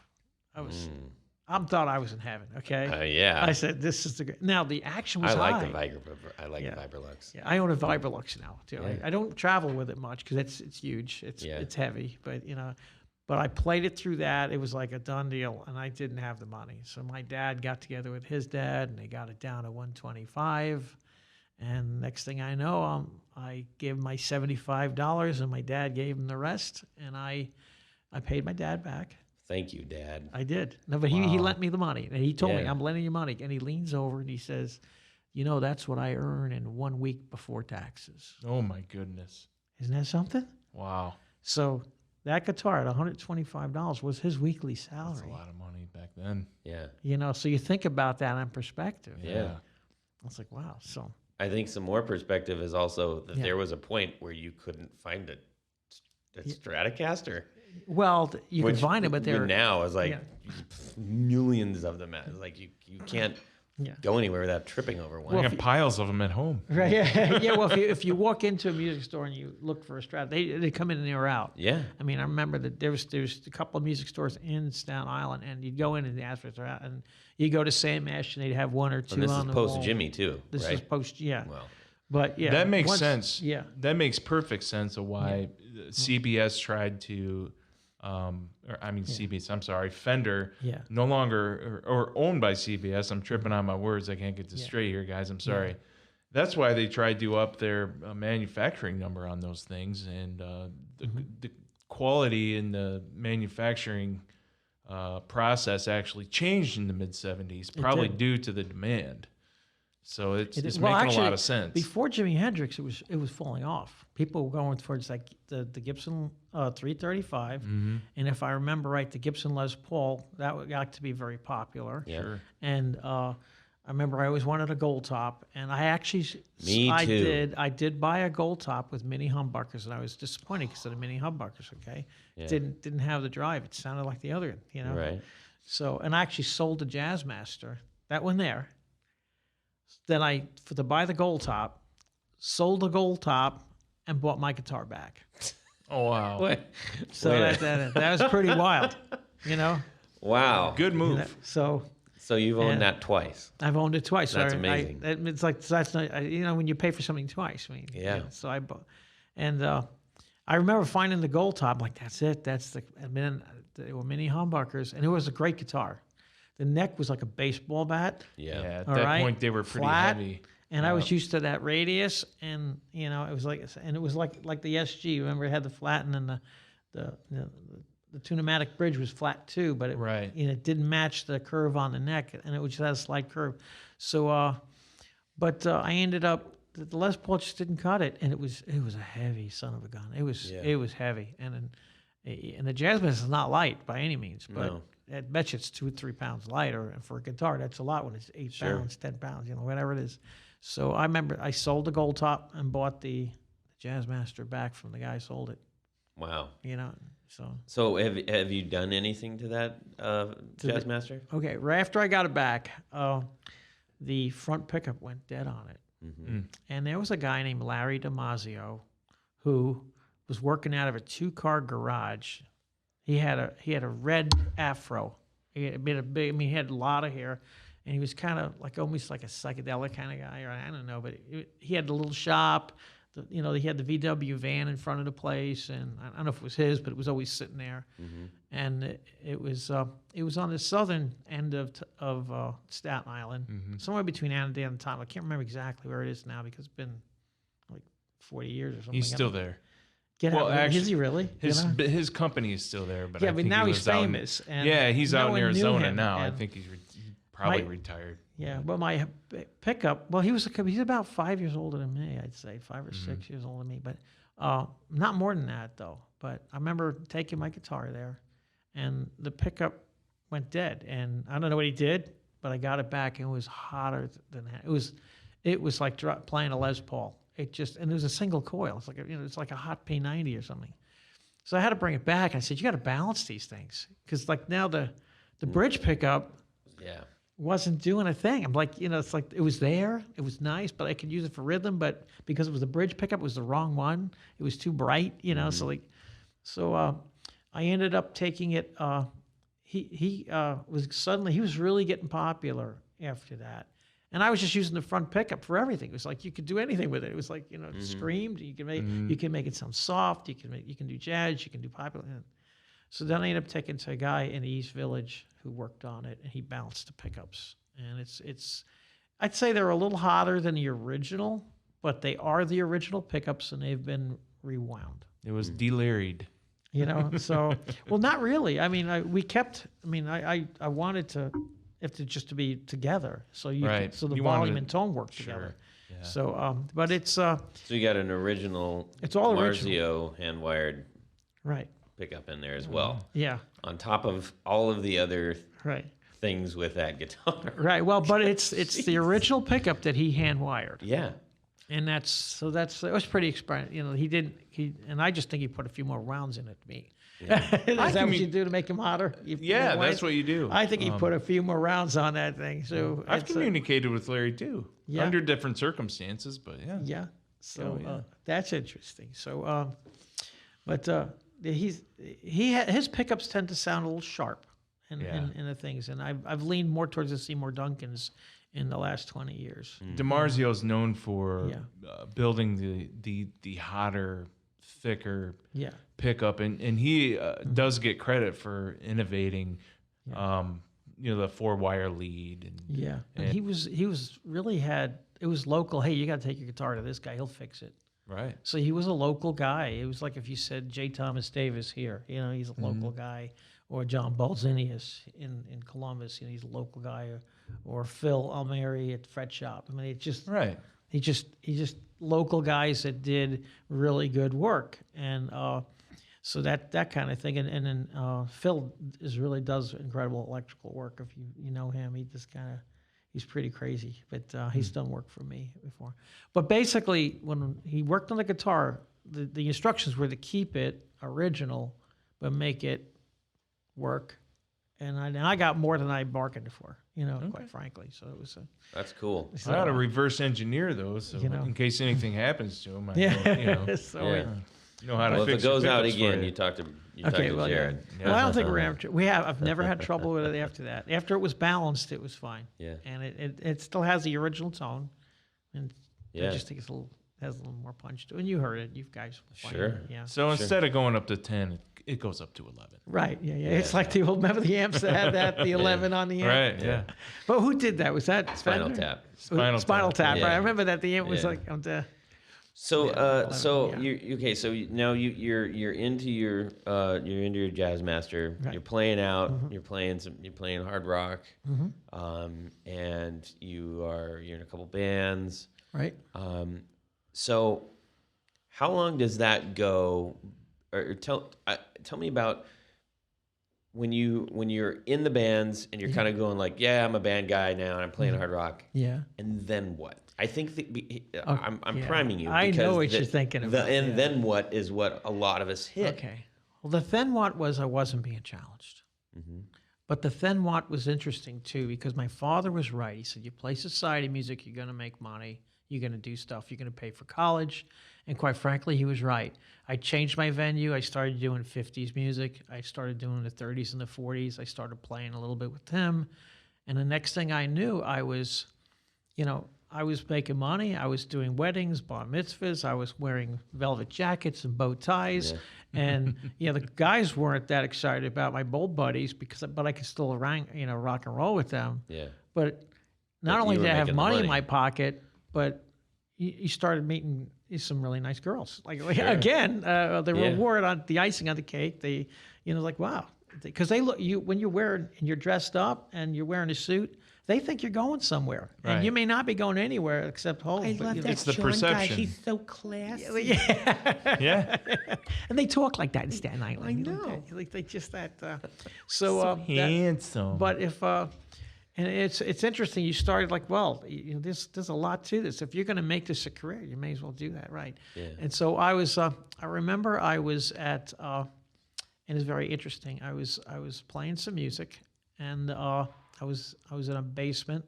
I thought I was in heaven. Okay. Yeah. I said, "This is the." Now the action was high. I like the Vibrolux. Yeah, I own a Vibrolux now too. Yeah. I don't travel with it much because it's huge. It's heavy, but But I played it through that. It was like a done deal, and I didn't have the money. So my dad got together with his dad, and they got it down to 125. And next thing I know, I gave him my $75, and my dad gave him the rest, and I paid my dad back. Thank you, Dad. I did. No, but he lent me the money, and he told me, "I'm lending you money." And he leans over and he says, "That's what I earn in 1 week before taxes." Oh my goodness! Isn't that something? Wow. So that guitar at $125 was his weekly salary. That's a lot of money back then. Yeah. So you think about that in perspective. Yeah. I was like, wow. So I think some more perspective is also that there was a point where you couldn't find a Stratocaster. Well, you can find it, but they're now is like millions of them. It's like you can't go anywhere without tripping over one. I got piles of them at home. Right? Yeah. Well, if you walk into a music store and you look for a Strat, they come in and they're out. Yeah. I mean, I remember that there was a couple of music stores in Staten Island, and you'd go in and ask for a Strat, and you go to Sam Ash and they'd have one or two and this on is the post wall. Jimmy too. This right? is post, yeah. Well, but yeah, that makes sense. Yeah, that makes perfect sense of why CBS tried to. CBS. I'm sorry, Fender. Yeah. No longer or owned by CBS. I'm tripping on my words. I can't get this straight here, guys. I'm sorry. Yeah. That's why they tried to up their manufacturing number on those things, and the quality in the manufacturing process actually changed in the mid 70s, probably due to the demand. So it's making a lot of sense. Before Jimi Hendrix, it was falling off. People were going towards like the Gibson 335, and if I remember right, the Gibson Les Paul that got to be very popular. Yeah. Sure. And I remember I always wanted a gold top, and I actually I did buy a gold top with mini humbuckers, and I was disappointed because of the mini humbuckers. Okay, didn't have the drive. It sounded like the other, Right. So, and I actually sold the Jazzmaster, that one there. Then to buy the gold top, sold the gold top, and bought my guitar back. Oh, wow. So that was pretty wild, Wow. Good move. So you've owned that twice. I've owned it twice. That's amazing. It's like, that's not, when you pay for something twice. I mean, Yeah. So I bought, and I remember finding the gold top. I'm like, that's it. And then they were mini humbuckers, and it was a great guitar. The neck was like a baseball bat. Yeah. At that point, they were pretty Flat, heavy. And I was used to that radius, and it was like the SG. Remember, it had the flat, and then the Tune-O-Matic bridge was flat too, but it didn't match the curve on the neck, and it just had a slight curve. So, I ended up the Les Paul just didn't cut it, and it was a heavy son of a gun. It was heavy, and the Jazzmaster is not light by any means, but. No. I bet you it's 2 or 3 pounds lighter, and for a guitar, that's a lot when it's 8 pounds, 10 pounds, whatever it is. So I remember I sold the gold top and bought the Jazzmaster back from the guy who sold it. Wow. So have you done anything to that Jazzmaster? Okay, right after I got it back, the front pickup went dead on it, and there was a guy named Larry DiMaggio who was working out of a 2-car garage. He had a red afro. He had a lot of hair, and he was kind of like almost like a psychedelic kind of guy, or I don't know. But he had the little shop. He had the VW van in front of the place, and I don't know if it was his, but it was always sitting there. And it was on the southern end of Staten Island, somewhere between Annandale and Todd. I can't remember exactly where it is now because it's been like 40 years or something. He's still there. Actually, is he really? His company is still there, but I but think now he he's lives famous. he's out in Arizona now. I and- think he's probably retired. Yeah, but my pickup, well, he's about 5 years older than me, I'd say, 5 or 6 years older than me, but not more than that, though. But I remember taking my guitar there, and the pickup went dead, and I don't know what he did, but I got it back, and it was hotter than that. It was like playing a Les Paul. And it was a single coil. It's like a hot P90 or something. So I had to bring it back. I said, you got to balance these things, because like now the bridge pickup wasn't doing a thing. I'm like, it's like it was there, it was nice, but I could use it for rhythm. But because it was the bridge pickup, it was the wrong one. It was too bright, So I ended up taking it. He was really getting popular after that. And I was just using the front pickup for everything. It was like you could do anything with it. It was like it screamed. You can make it sound soft. You can do jazz. You can do popular. So then I ended up taking it to a guy in the East Village who worked on it, and he balanced the pickups. And I'd say they're a little hotter than the original, but they are the original pickups, and they've been rewound. It was deliried. So well, not really. I mean, I wanted to. To be together, so the volume and tone work together. Yeah. So, but it's so you got an original. It's all Marzio hand wired right pickup in there as well. Yeah. On top of all of the other things with that guitar. Right. Well, but it's the original pickup that he hand wired. Yeah. And it was pretty experiment. And I just think he put a few more rounds in it to me. Yeah. Is that what you do to make him hotter? That's what you do. I think he put a few more rounds on that thing. So I've communicated with Larry too, under different circumstances, but yeah. Yeah. So that's interesting. So, his pickups tend to sound a little sharp in the things, and I've leaned more towards the Seymour Duncans in the last 20 years. DiMarzio is known for building the hotter, thicker pickup, and he does get credit for innovating the 4-wire lead. And he was really it was local. Hey, you got to take your guitar to this guy, he'll fix it. Right. So he was a local guy. It was like if you said J. Thomas Davis here, he's a local guy, or John Balzinius in Columbus, he's a local guy, or Phil Almeri at Fret Shop. I mean, it just Right. he just local guys that did really good work, and so that kind of thing. And then Phil does incredible electrical work. If you know him, he's pretty crazy, but he's done work for me before. But basically, when he worked on the guitar, the instructions were to keep it original, but make it work. And I got more than I bargained for, quite frankly. So it was That's cool. I ought to reverse engineer those, so in case anything happens to them, I know, so Yeah. you know how to Well, if fix it goes your out pickups for again, you. you talk to well, Jared. Yeah. well, I don't think I've never had trouble with it after that. After it was balanced, it was fine. Yeah. And it still has the original tone, and I Yeah. just think has a little more punch to it. And you heard it, you guys. were playing Sure. it, yeah. So instead of going up to 10, it goes up to 11. Right. Yeah. It's like the old. Remember the amps that had that the 11 on the amp. Right. Yeah. But who did that? Was that Spinal Fender? Tap. Spinal Tap. Yeah. Right. I remember that the amp was Yeah. like on the. So, Yeah. you okay? So now you're into your Jazzmaster. Right. You're playing out. You're playing hard rock. Mm-hmm. And you're in a couple bands. Right. So, how long does that go? Or tell me about when you're in the bands and you're kind of going like, yeah, I'm a band guy now and I'm playing hard rock. Yeah. And then what? I think I'm yeah. priming you. I know because what you're thinking about, And yeah. then what is what a lot of us hit. Okay. Well, the then what was I wasn't being challenged. Mm-hmm. But the then what was interesting too, because my father was right. He said, you play society music, you're going to make money, you're going to do stuff, you're going to pay for college. And quite frankly, he was right. I changed my venue. I started doing 50s music. I started doing the 30s and the 40s. I started playing a little bit with him. And the next thing I knew, I was making money. I was doing weddings, bar mitzvahs. I was wearing velvet jackets and bow ties. Yeah. And the guys weren't that excited about my bold buddies but I could still rock and roll with them. Yeah. But not But only you were did I have making the money in money. my pocket, but you started meeting some really nice girls. Like Sure. again, the Yeah. reward on the icing on the cake. They, like wow, because they look when you're dressed up and you're wearing a suit. They think you're going somewhere, and Right. you may not be going anywhere except home. I but, love you that It's the John guy. perception. He's so classy. Yeah. Yeah. And they talk like that in Staten Island. I you know, know. Like they just that. So Handsome. but if and it's interesting. You started like, well, there's a lot to this. If you're going to make this a career, you may as well do that, right? Yeah. And so I was. I remember I was at, and it's very interesting. I was playing some music, and I was in a basement,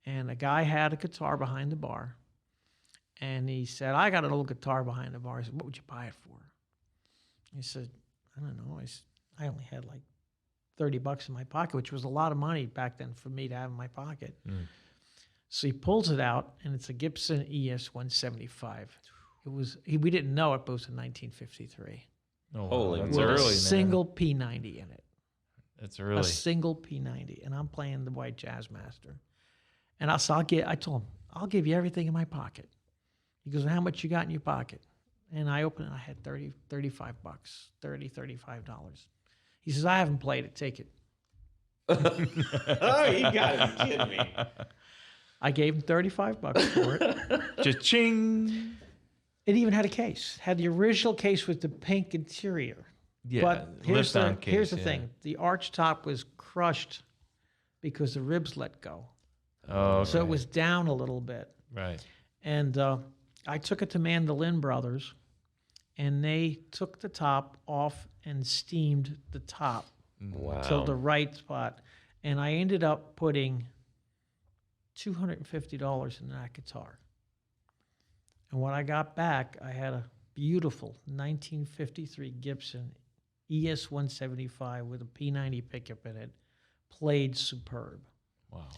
and a guy had a guitar behind the bar, and he said, "I got an old guitar behind the bar." I said, "What would you buy it for?" He said, "I don't know. I only had like $30 in my pocket," which was a lot of money back then for me to have in my pocket. So he pulls it out, and it's a Gibson ES 175. We didn't know it, but it was in 1953. Oh, wow. Holy That's moly. With early, a man. single P90 in it. That's A early. single P90, and I'm playing the white Jazzmaster. And I told him, I'll give you everything in my pocket. He goes, how much you got in your pocket? And I opened it, I had $35, $35. He says, I haven't played it, take it. Oh, you gotta be kidding me. I gave him $35 for it. Cha-ching. It even had a case. Had the original case with the pink interior. Yeah. But here's lift-on the, case, here's the yeah. thing. The arch top was crushed because the ribs let go. Oh, So it okay. was down a little bit. Right. And I took it to Mandolin Brothers, and they took the top off and steamed the top Wow. till the right spot. And I ended up putting $250 in that guitar. And when I got back, I had a beautiful 1953 Gibson ES 175 with a P90 pickup in it, played superb. Wow.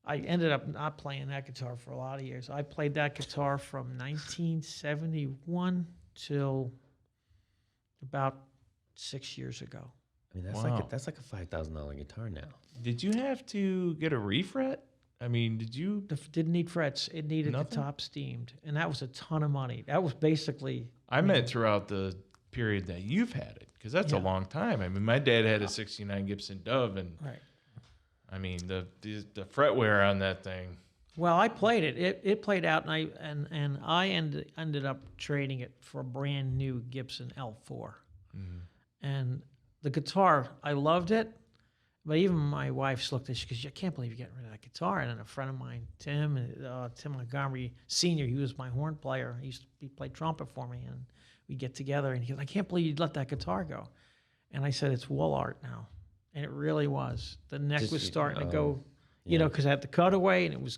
I ended up not playing that guitar for a lot of years. I played that guitar from 1971 till about 6 years ago. I mean, that's Wow. like a $5,000 guitar now. Did you have to get a refret? I mean, did you? Didn't need frets. It needed Nothing? the top steamed, and that was a ton of money. That was basically. I meant throughout the period that you've had it, because that's a Yeah. long time. I mean, my dad had a '69 Gibson Dove, and Right. I mean the fret wear on that thing. Well, I played it. It played out, and I ended up trading it for a brand new Gibson L4. And the guitar, I loved it, but even my wife's looked at it. She goes, "I can't believe you're getting rid of that guitar." And then a friend of mine, Tim Montgomery Senior, he was my horn player. He played trumpet for me, and we'd get together, and he goes, "I can't believe you'd let that guitar go." And I said, "It's wool art now," and it really was. The neck was starting to go. You know, because I had the cutaway, and it was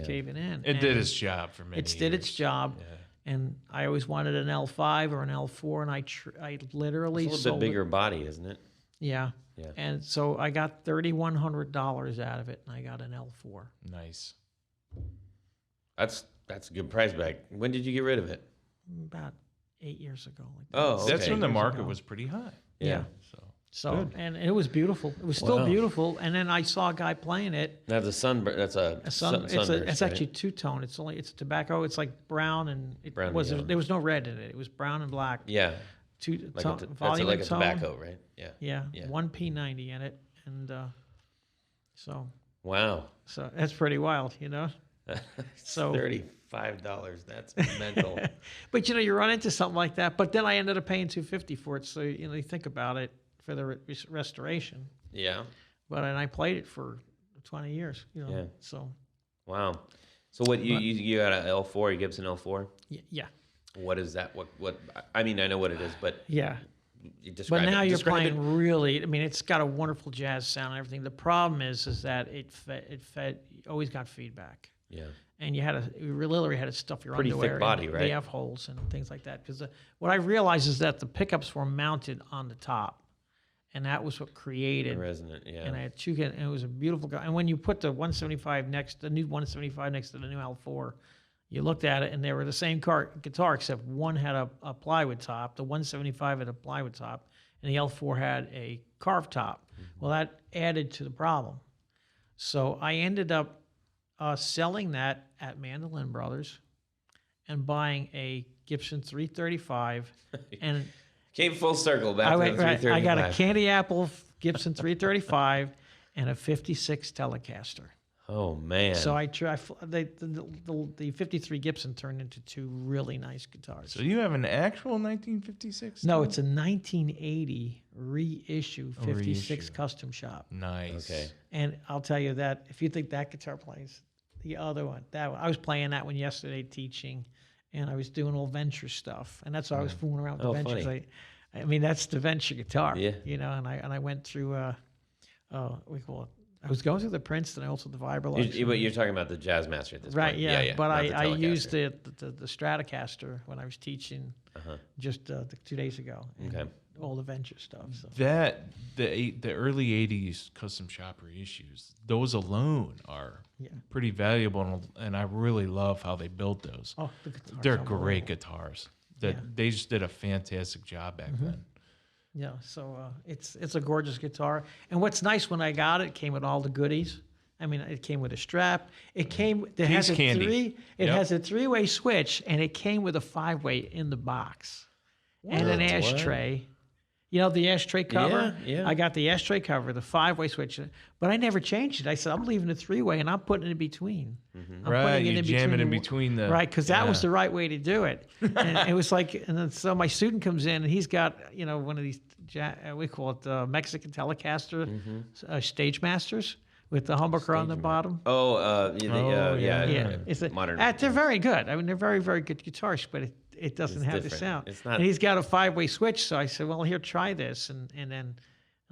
caving in. It did its job for many It did its years. job, Yeah. and I always wanted an L5 or an L4, and I literally It's a little sold bit bigger body, isn't it? it. Yeah. Yeah. And so I got $3,100 out of it, and I got an L4 Nice. That's a good price back. When did you get rid of it? about 8 years ago. Like that. Oh, That's okay. when the Years market ago. was pretty high. Yeah. So So Good. and it was beautiful. It was still Wow. beautiful. And then I saw a guy playing it. That's a sunburn. That's a sunburst, It's right? actually two tone. It's tobacco. It's like brown and Brown and was yellow. there was no red in it. It was brown and black. Yeah, Two like tone, that's volume like and a tone. tobacco, right? Yeah. Yeah, Yeah. one P90 in it, and so Wow. that's pretty wild, you know. So- $35. That's mental. But you run into something like that. But then I ended up paying $250 for it. So you think about it for the restoration. Yeah. But and I played it for 20 years, Yeah. So Wow. So what you got a L4, a Gibson L4? yeah, What is that? What? I mean, I know what it is, but yeah. you describe But now it. you're Describe it. playing really. I mean, it's got a wonderful jazz sound and everything. The problem is that it fed always got feedback. Yeah. And you literally had to stuff your Pretty thick underwear body, in right? the F holes and things like that. Because what I realized is that the pickups were mounted on the top, and that was what created. Resonant. Yeah. And I had two, and it was a beautiful guy. And when you put the 175 the new 175 next to the new L4, you looked at it, and they were the same guitar, except one had a plywood top, the 175 had a plywood top, and the L4 had a carved top. Well, that added to the problem. So I ended up selling that at Mandolin Brothers and buying a Gibson 335. And Came full circle back to the I 335. got a Candy Apple Gibson 335 and a 56 Telecaster. Oh man. So the 53 Gibson turned into two really nice guitars. So you have an actual 1956? No, too? it's a 1980 reissue 56 reissue. custom shop. Nice. Okay. And I'll tell you that if you think that guitar plays, the other one, that one, I was playing that one yesterday teaching, and I was doing all venture stuff, and that's why I was fooling around with Oh, the ventures. funny. I mean, that's the venture guitar. Yeah. And I went through we call it. I was going through the Princeton, also the Vibrolux. But you're talking about the Jazzmaster at this Right, point. yeah. But not the I used Telecaster. the Stratocaster when I was teaching just 2 days ago. And Okay. all the venture stuff. So. The early 80s custom shop reissues, those alone are Yeah. pretty valuable, and I really love how they built those. Oh, the guitar's They're unbelievable. great guitars. That Yeah. They just did a fantastic job back then. Yeah, so it's a gorgeous guitar. And what's nice, when I got it, it came with all the goodies. I mean, it came with a strap. It came. It has a candy. It Yep. has a 3-way switch, and it came with a 5-way in the box, and an What? ashtray. You know the ashtray cover? Yeah. I got the ashtray cover, the 5-way switch, but I never changed it. I said I'm leaving the 3-way, and I'm putting it in between. I'm Right, putting you jam it in the- between the... Right, because that was yeah. the right way to do it. And it was like, and then so my student comes in, and he's got, one of these, we call it Mexican Telecaster Stage Masters with the humbucker on the bottom. Oh, yeah. Yeah, it's modern. they're very good. I mean, they're very, very good guitars, but it doesn't It's have the different. sound. It's not- And he's got a 5-way switch, so I said, well, here, try this, and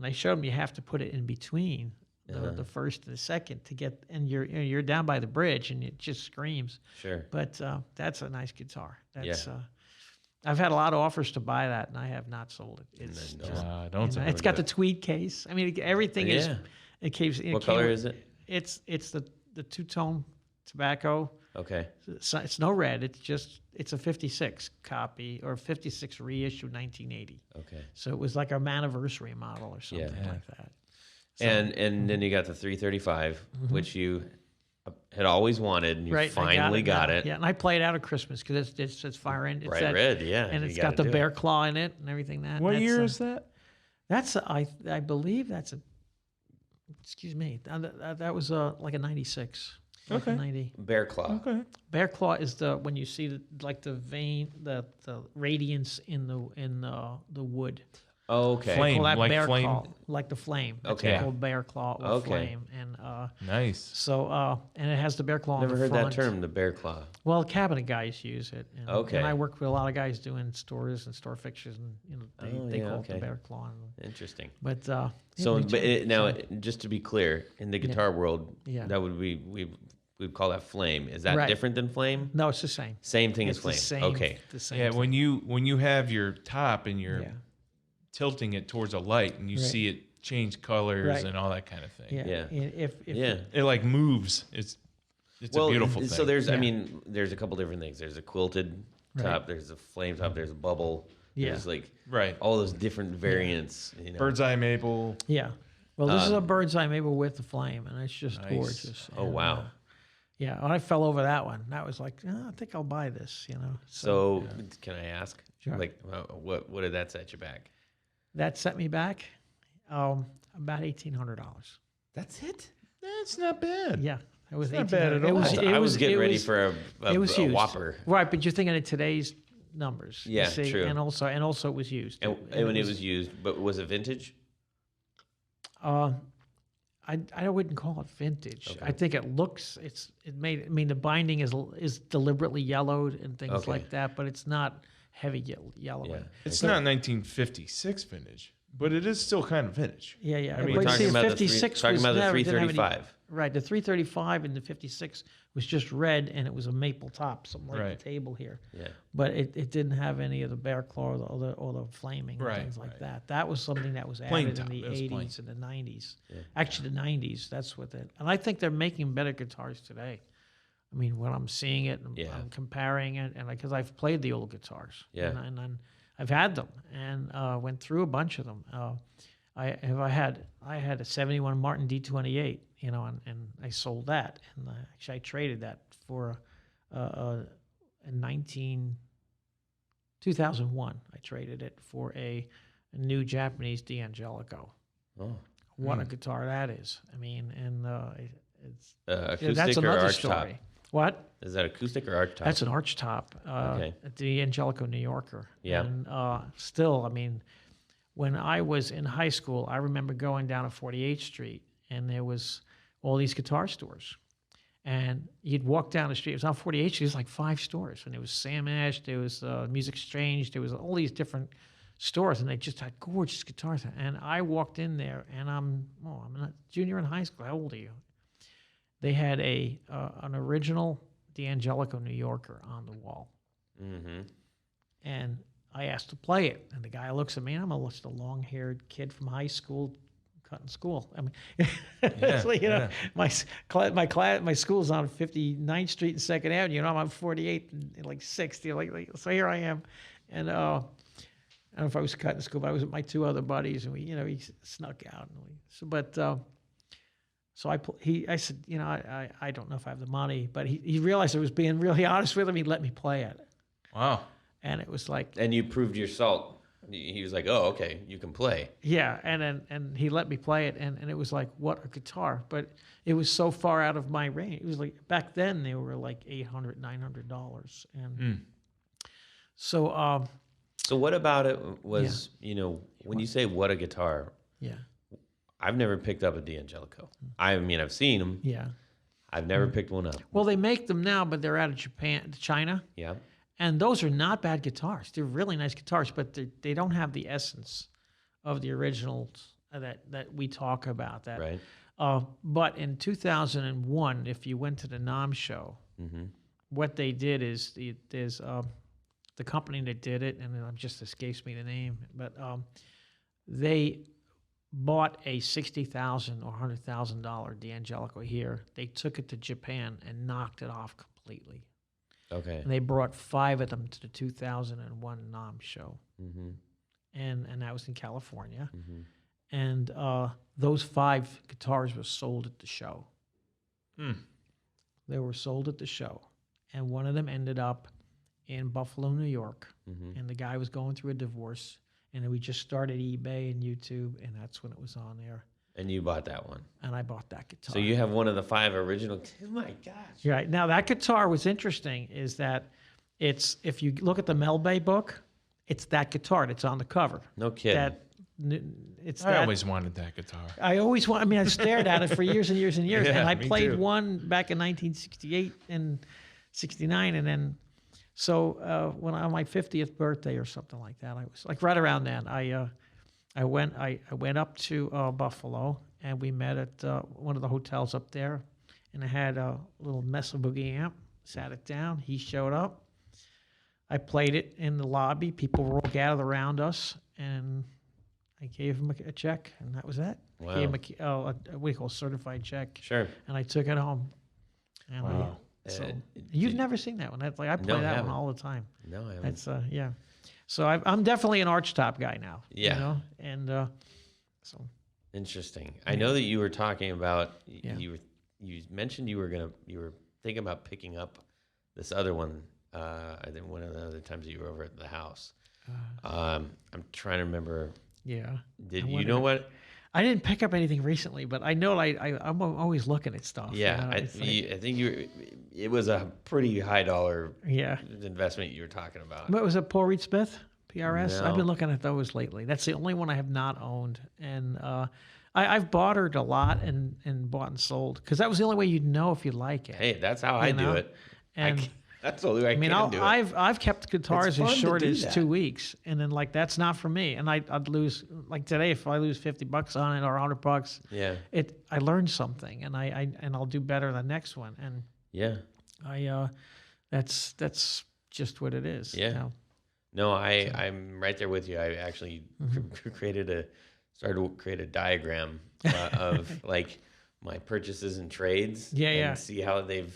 I showed him you have to put it in between the first and the second to get, and you're down by the bridge, and it just screams. Sure. But that's a nice guitar. That's Yeah. I've had a lot of offers to buy that, and I have not sold it. It's then just, don't say it's got the tweed case. I mean, everything is. Yeah. It came. What color is it? It's the two-tone tobacco. Okay. It's no red. It's a 56 copy or 56 reissue 1980. Okay. So it was like a anniversary model or something Yeah. like that. And then you got the 335, which you had always wanted, and you Right, I finally got now. it. Yeah, and I play it out at Christmas because it's fire end. It's Bright that, red, yeah. and you it's gotta got the do it. bear claw in it and everything. What year is that? That's I believe that's a. Excuse me. That was like a 96. Like Okay. a 90. Bear claw. Okay. Bear claw is when you see like the vein, the radiance in the wood. Okay. Flame. Call that like bear flame? claw, like the flame. That's Okay. called bear claw or Okay. flame. And Nice. so and it has the bear claw Never on the heard front. that term, the bear claw. Well, cabinet guys use it. And, Okay. And I work with a lot of guys doing stores and store fixtures, and they call it the bear claw. Interesting. But So, yeah, now, just to be clear, in the guitar world, Yeah. that would be we'd call that flame. Is that Right. different than flame? no, it's the same. Same thing It's as flame. the same. Okay. The same. Yeah, thing. when you have your top and you're Yeah. tilting it towards a light and you Right. see it change colors Right. and all that kind of thing. Yeah. Yeah. If Yeah. It like moves. It's a beautiful thing. So there's, I Yeah. mean, there's a couple different things. There's a quilted Right. top. There's a flame top. There's a bubble. Yeah. There's like right. all those different variants. You know. Bird's eye maple. Yeah. Well, this is a bird's eye maple with the flame, and it's just Nice. gorgeous. Oh And, wow. yeah, when I fell over that one, that was like, I think I'll buy this. So can I ask, Sure. like, what did that set you back? That set me back about $1,800. That's it. That's not bad. Yeah, it was It's not bad at all. I was getting ready for it was a used. Whopper. Right, but you're thinking of today's numbers. you Yeah, see, true. And also it was used. And when it was used, but was it vintage? I wouldn't call it vintage. Okay. I think it looks. I mean, the binding is deliberately yellowed and things Okay. like that, but it's not heavy yellowing. Yeah. It's not 1956 vintage, but it is still kind of vintage. Yeah, yeah. I mean, But We're you see, talking about the 56 talking was about the never- didn't have any- 335. Right, the 335 and the 56 was just red, and it was a maple top, something like Right. the table here. Yeah. But it didn't have any of the bear claw or the flaming Right, and things like right. that. That was something that was Plain added top, in the it was plain. 80s and the 90s. Yeah. Actually, the 90s, that's what it. And I think they're making better guitars today. I mean, when I'm seeing it, Yeah. I'm comparing it, and because I've played the old guitars, Yeah. and I've had them, and went through a bunch of them. I had a 71 Martin D28, and I sold that, and actually I traded that for in 2001. I traded it for a new Japanese D'Angelico. Oh. What a guitar that is! I mean, and it's Acoustic that's or another arch story. top? What? Is that acoustic or arch top? That's an arch top. Okay. The Angelico New Yorker. Yeah. And still, I mean, when I was in high school, I remember going down to 48th Street, and there was all these guitar stores. And you'd walk down the street. It was on 48th Street. There's like 5 stores. And there was Sam Ash. There was Music Exchange. There was all these different stores, and they just had gorgeous guitars. And I walked in there, and I'm a junior in high school. How old are you? They had an original D'Angelico New Yorker on the wall. Mm-hmm. And I asked to play it, and the guy looks at me, and I'm just a long-haired kid from high school, cutting school. I mean, so, my school's on 59th Street and 2nd Avenue, and I'm on 48th and like 60. So here I am, and I don't know if I was cutting school, but I was with my 2 other buddies, and he snuck out, So I said, I don't know if I have the money, but he realized I was being really honest with him. He let me play it. Wow. And it was like, And you proved your salt. He was like, "Oh, okay, you can play." yeah, and he let me play it, and it was like, what a guitar! But it was so far out of my range. It was like back then they were like $800, $900, and so So what about it was, when you say what a guitar, yeah, I've never picked up a D'Angelico. I mean, I've seen them. yeah. I've never picked one up. Well, they make them now, but they're out of China. Yeah. And those are not bad guitars. They're really nice guitars, but they don't have the essence of the originals that we talk about. That, Right. But in 2001, if you went to the NAMM show, what they did is there's the company that did it, and it just escapes me the name, but they bought a $60,000 or $100,000 D'Angelico here. They took it to Japan and knocked it off completely. Okay. And they brought 5 of them to the 2001 NAMM show. Mm-hmm. And that was in California. Mm-hmm. And those 5 guitars were sold at the show. They were sold at the show, and one of them ended up in Buffalo, New York, and the guy was going through a divorce, and we just started eBay and YouTube, and that's when it was on there. And you bought that one. And I bought that guitar. So you have one of the 5 original. Oh my gosh. Right. Now, that guitar was interesting is that it's, if you look at the Melbay book, it's that guitar that's on the cover. No kidding. I always wanted that guitar. I stared at it for years and years and years. Yeah, and I me played too. one back in 1968 and 69. And then, so when on my 50th birthday or something like that, I was like right around then, I went up to Buffalo, and we met at one of the hotels up there, and I had a little Mesa Boogie amp, sat it down, he showed up. I played it in the lobby, people were all gathered around us, and I gave him a check, and that was it. Wow. I gave him what do you call, certified check, Sure. and I took it home. And Wow. You've never seen that one. That's like I play No, I that one haven't. all the time. No, I haven't. That's yeah. So I'm definitely an archtop guy now. Yeah. You know? And so Interesting. I know that you were talking about Yeah. you mentioned you were thinking about picking up this other one. I think one of the other times that you were over at the house. I'm trying to remember. yeah. Did I you wonder- know what? I didn't pick up anything recently, but I know I'm always looking at stuff. you Yeah, know? I It's like- think it was a pretty high dollar yeah. investment you were talking about. What was it, Paul Reed Smith? PRS? I've No. been looking at those lately. That's the only one I have not owned. And I've bartered a lot and bought and sold because that was the only way you'd know if you like it. Hey, that's how I do know? it. And That's the only way I I mean, can do it. I've kept guitars fun as to short do as that. 2 weeks, and then like that's not for me. And I'd lose like today if I lose $50 on it or $100. Yeah, I learned something, and I'll do better the next one. And yeah. that's just what it is. Yeah. you know? No, I'm right there with you. I actually started to create a diagram of like my purchases and trades. Yeah, and yeah. see how they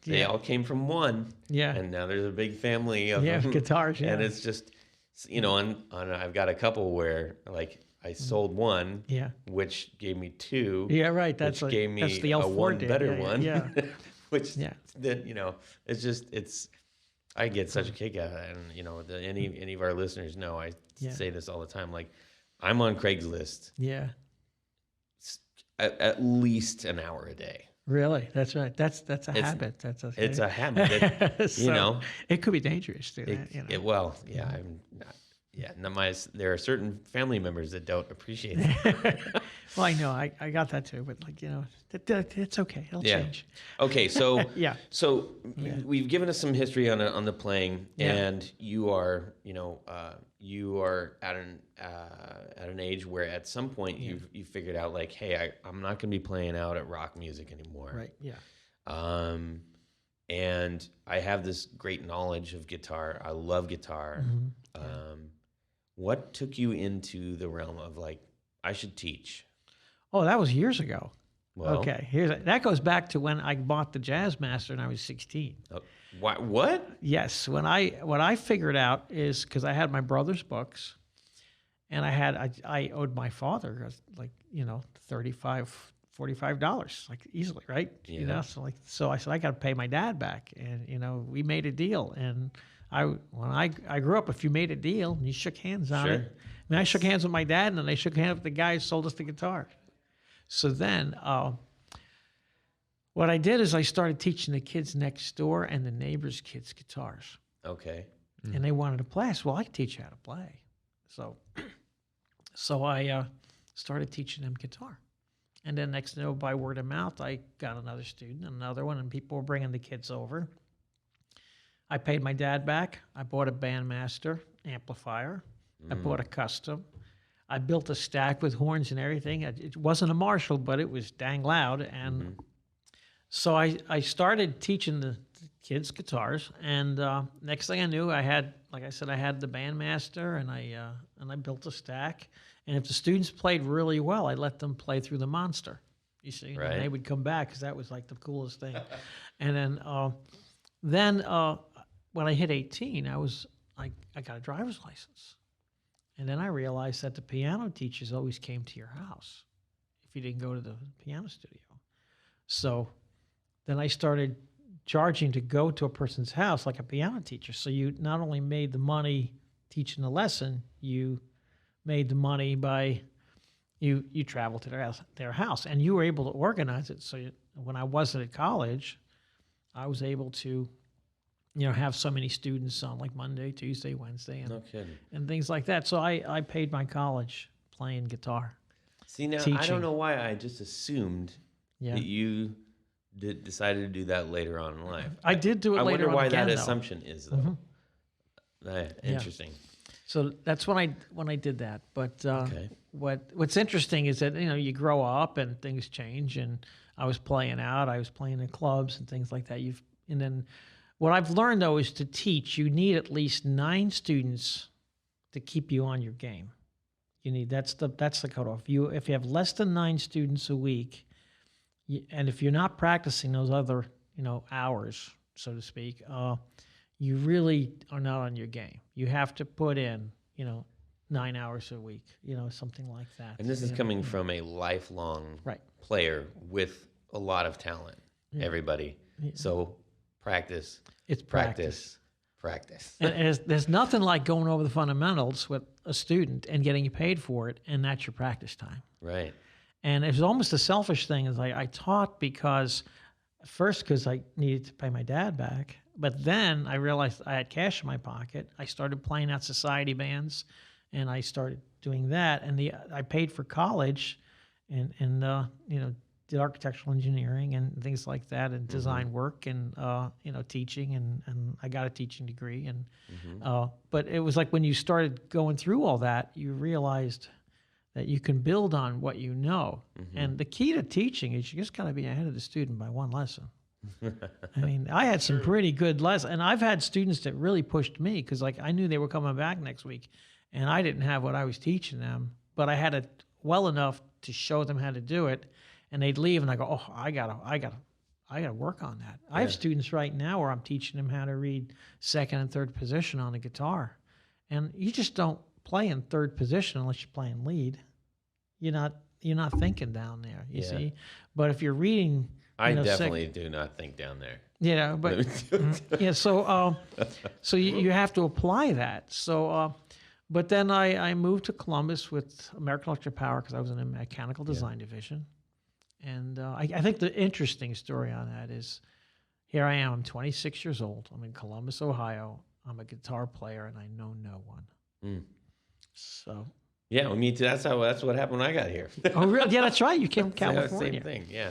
Yeah. all came from one. Yeah. And now there's a big family of Yeah, them. guitars, And yeah. it's just, on I've got a couple where like I sold one, Yeah. which gave me two. Yeah, right. That's which like, gave me that's the a L4 one did. better Yeah, one. Yeah. which Yeah. then it's I get such a kick out of that, and any of our listeners know I Yeah. say this all the time. Like I'm on Craigslist Yeah. at least an hour a day. Really? That's right. That's a It's- habit. That's a It's a habit. That, So, it could be dangerous too. Well, yeah, I'm not. Yeah, there are certain family members that don't appreciate it. Well, I know. I got that too, but like it's okay. It'll Yeah. change. Okay, so Yeah. so we've given us some history on the playing, Yeah. and you are at an age where at some point you figured out like, hey, I'm not going to be playing out at rock music anymore. Right. Yeah. And I have this great knowledge of guitar. I love guitar. What took you into the realm of like, I should teach? Oh, that was years ago. Well, Okay. That goes back to when I bought the Jazzmaster and I was 16. What? Yes. What I figured out is because I had my brother's books, and I owed my father like $45 like easily, right? Yeah. So I said I got to pay my dad back, and we made a deal. And when I grew up, if you made a deal and you shook hands on Sure. it, I mean, I shook hands with my dad, and then I shook hands with the guy who sold us the guitar. So then, what I did is I started teaching the kids next door and the neighbors' kids guitars, Okay. and they wanted to play. I said, "Well, I can teach you how to play." So I started teaching them guitar, and then next thing you know, by word of mouth, I got another student, another one, and people were bringing the kids over. I paid my dad back. I bought a Bandmaster amplifier. I bought a custom. I built a stack with horns and everything. It wasn't a Marshall, but it was dang loud. And so I started teaching the kids guitars. And next thing I knew, I had the Bandmaster, and I built a stack. And if the students played really well, I let them play through the Monster. You see, Right. and they would come back because that was like the coolest thing. And then when I hit 18, I got a driver's license. And then I realized that the piano teachers always came to your house if you didn't go to the piano studio. So then I started charging to go to a person's house like a piano teacher. So you not only made the money teaching the lesson, you made the money by you travel to their house, and you were able to organize it. So when I wasn't at college, I was able to, have so many students on like Monday, Tuesday, Wednesday, No kidding. and things like that. So I paid my college playing guitar. See, now I Teaching. don't know why I just assumed Yeah. that you decided to do that later on in life. I did do it I later wonder on why again, that though. assumption is, though. Interesting. So that's when I did that. But Okay. what's interesting is that you grow up and things change. And I was playing out. I was playing in clubs and things like that. And then what I've learned though is to teach, you need at least 9 students to keep you on your game. You need that's the cutoff. If you have less than 9 students a week, and if you're not practicing those other hours, so to speak, you really are not on your game. You have to put in 9 hours a week, something like that. And this is coming from a lifelong Right. player with a lot of talent. Yeah. Everybody. Yeah. So practice. It's practice. Practice. And there's nothing like going over the fundamentals with a student and getting you paid for it, and that's your practice time. Right. And it was almost a selfish thing. Is I taught because I needed to pay my dad back, but then I realized I had cash in my pocket. I started playing at society bands, and I started doing that. And I paid for college, and did architectural engineering and things like that, and design work, and teaching, and I got a teaching degree. And but it was like when you started going through all that, you realized that you can build on what you know. And the key to teaching is you just got to be ahead of the student by one lesson. I mean, I had some pretty good lessons, and I've had students that really pushed me because I knew they were coming back next week, and I didn't have what I was teaching them, but I had it well enough to show them how to do it. And they'd leave, and I go, "Oh, I gotta work on that." I have students right now where I'm teaching them how to read second and third position on the guitar, and you just don't play in third position unless you're playing lead. You're not thinking down there, you see. But if you're reading, I definitely do not think down there. but yeah. So you have to apply that. So, but then I moved to Columbus with American Electric Power because I was in a mechanical design division. And I think the interesting story on that is, here I am, I'm 26 years old. I'm in Columbus, Ohio. I'm a guitar player, and I know no one. So. Yeah, well, me too. That's what happened when I got here. Oh, really? Yeah, that's right. You came from Yeah, California. same thing. Yeah.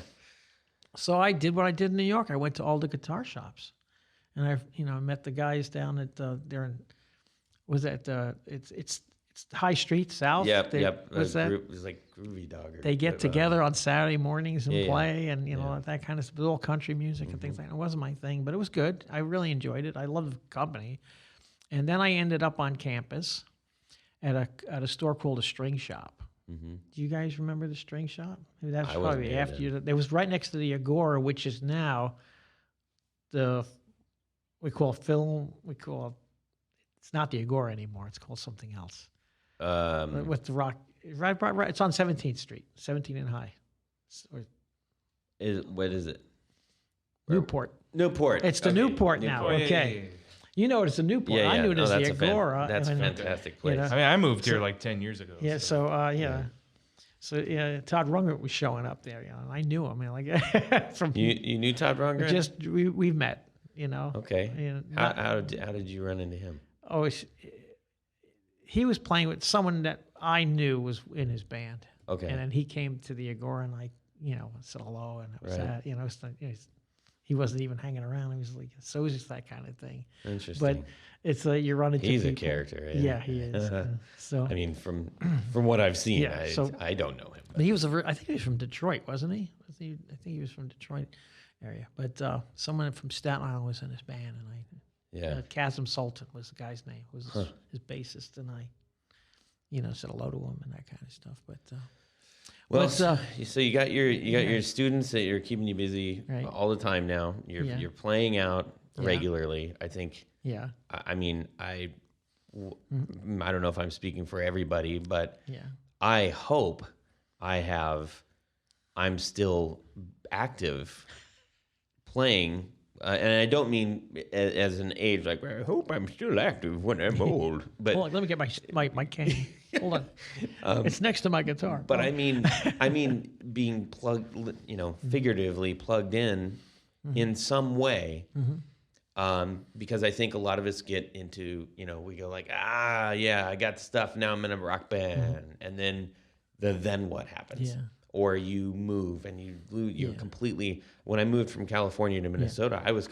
So I did what I did in New York. I went to all the guitar shops, and I met the guys down at there in it's High Street South. Yep. What's that? It was like Groovy Dog. They get together on Saturday mornings and Yeah, play, and that kind of stuff. All country music and things like that. It wasn't my thing, but it was good. I really enjoyed it. I loved the company. And then I ended up on campus at a store called a String Shop. Do you guys remember the String Shop? Maybe that's probably after you. It was right next to the Agora, which is now we call it's not the Agora anymore. It's called something else. With the rock, right. It's on 17th Street, 17 and High. What is it? Newport. Newport. It's the Newport now. Newport. Okay. You know it's the Newport. Yeah, I knew it as the that's Agora. That's a and, fantastic place. I mean, I moved here like 10 years ago. Yeah. So Todd Rungert was showing up there. And I knew him. From You knew Todd Rungert? just we've met. Okay. How did you run into him? Oh, he was playing with someone that I knew was in his band. Okay. And then he came to the Agora, and I said hello, and it was Right. that. He wasn't even hanging around. He was like, so it was just that kind of thing. Interesting. But it's you run into He's a people. character. Yeah, he is. So I mean, from what I've seen, Yeah, I don't know him. but he was I think he was from Detroit, wasn't he? I think he was from Detroit area. But someone from Staten Island was in his band, and Chasm Sultan was the guy's name. Was his bassist, and I, said hello to him and that kind of stuff. But Well, but, so you got your students that you're keeping you busy Right. all the time now. You're playing out regularly. I think. yeah, I mean, I don't know if I'm speaking for everybody, but yeah, I hope I'm still active playing, and I don't mean as an age, like, I hope I'm still active when I'm old. But Hold on, let me get my cane. Hold on. It's next to my guitar. But I mean being plugged, figuratively plugged in some way. Because I think a lot of us get into, we go like, yeah, I got stuff. Now I'm in a rock band. And then then what happens? Yeah. Or you move and you're completely. When I moved from California to Minnesota, I was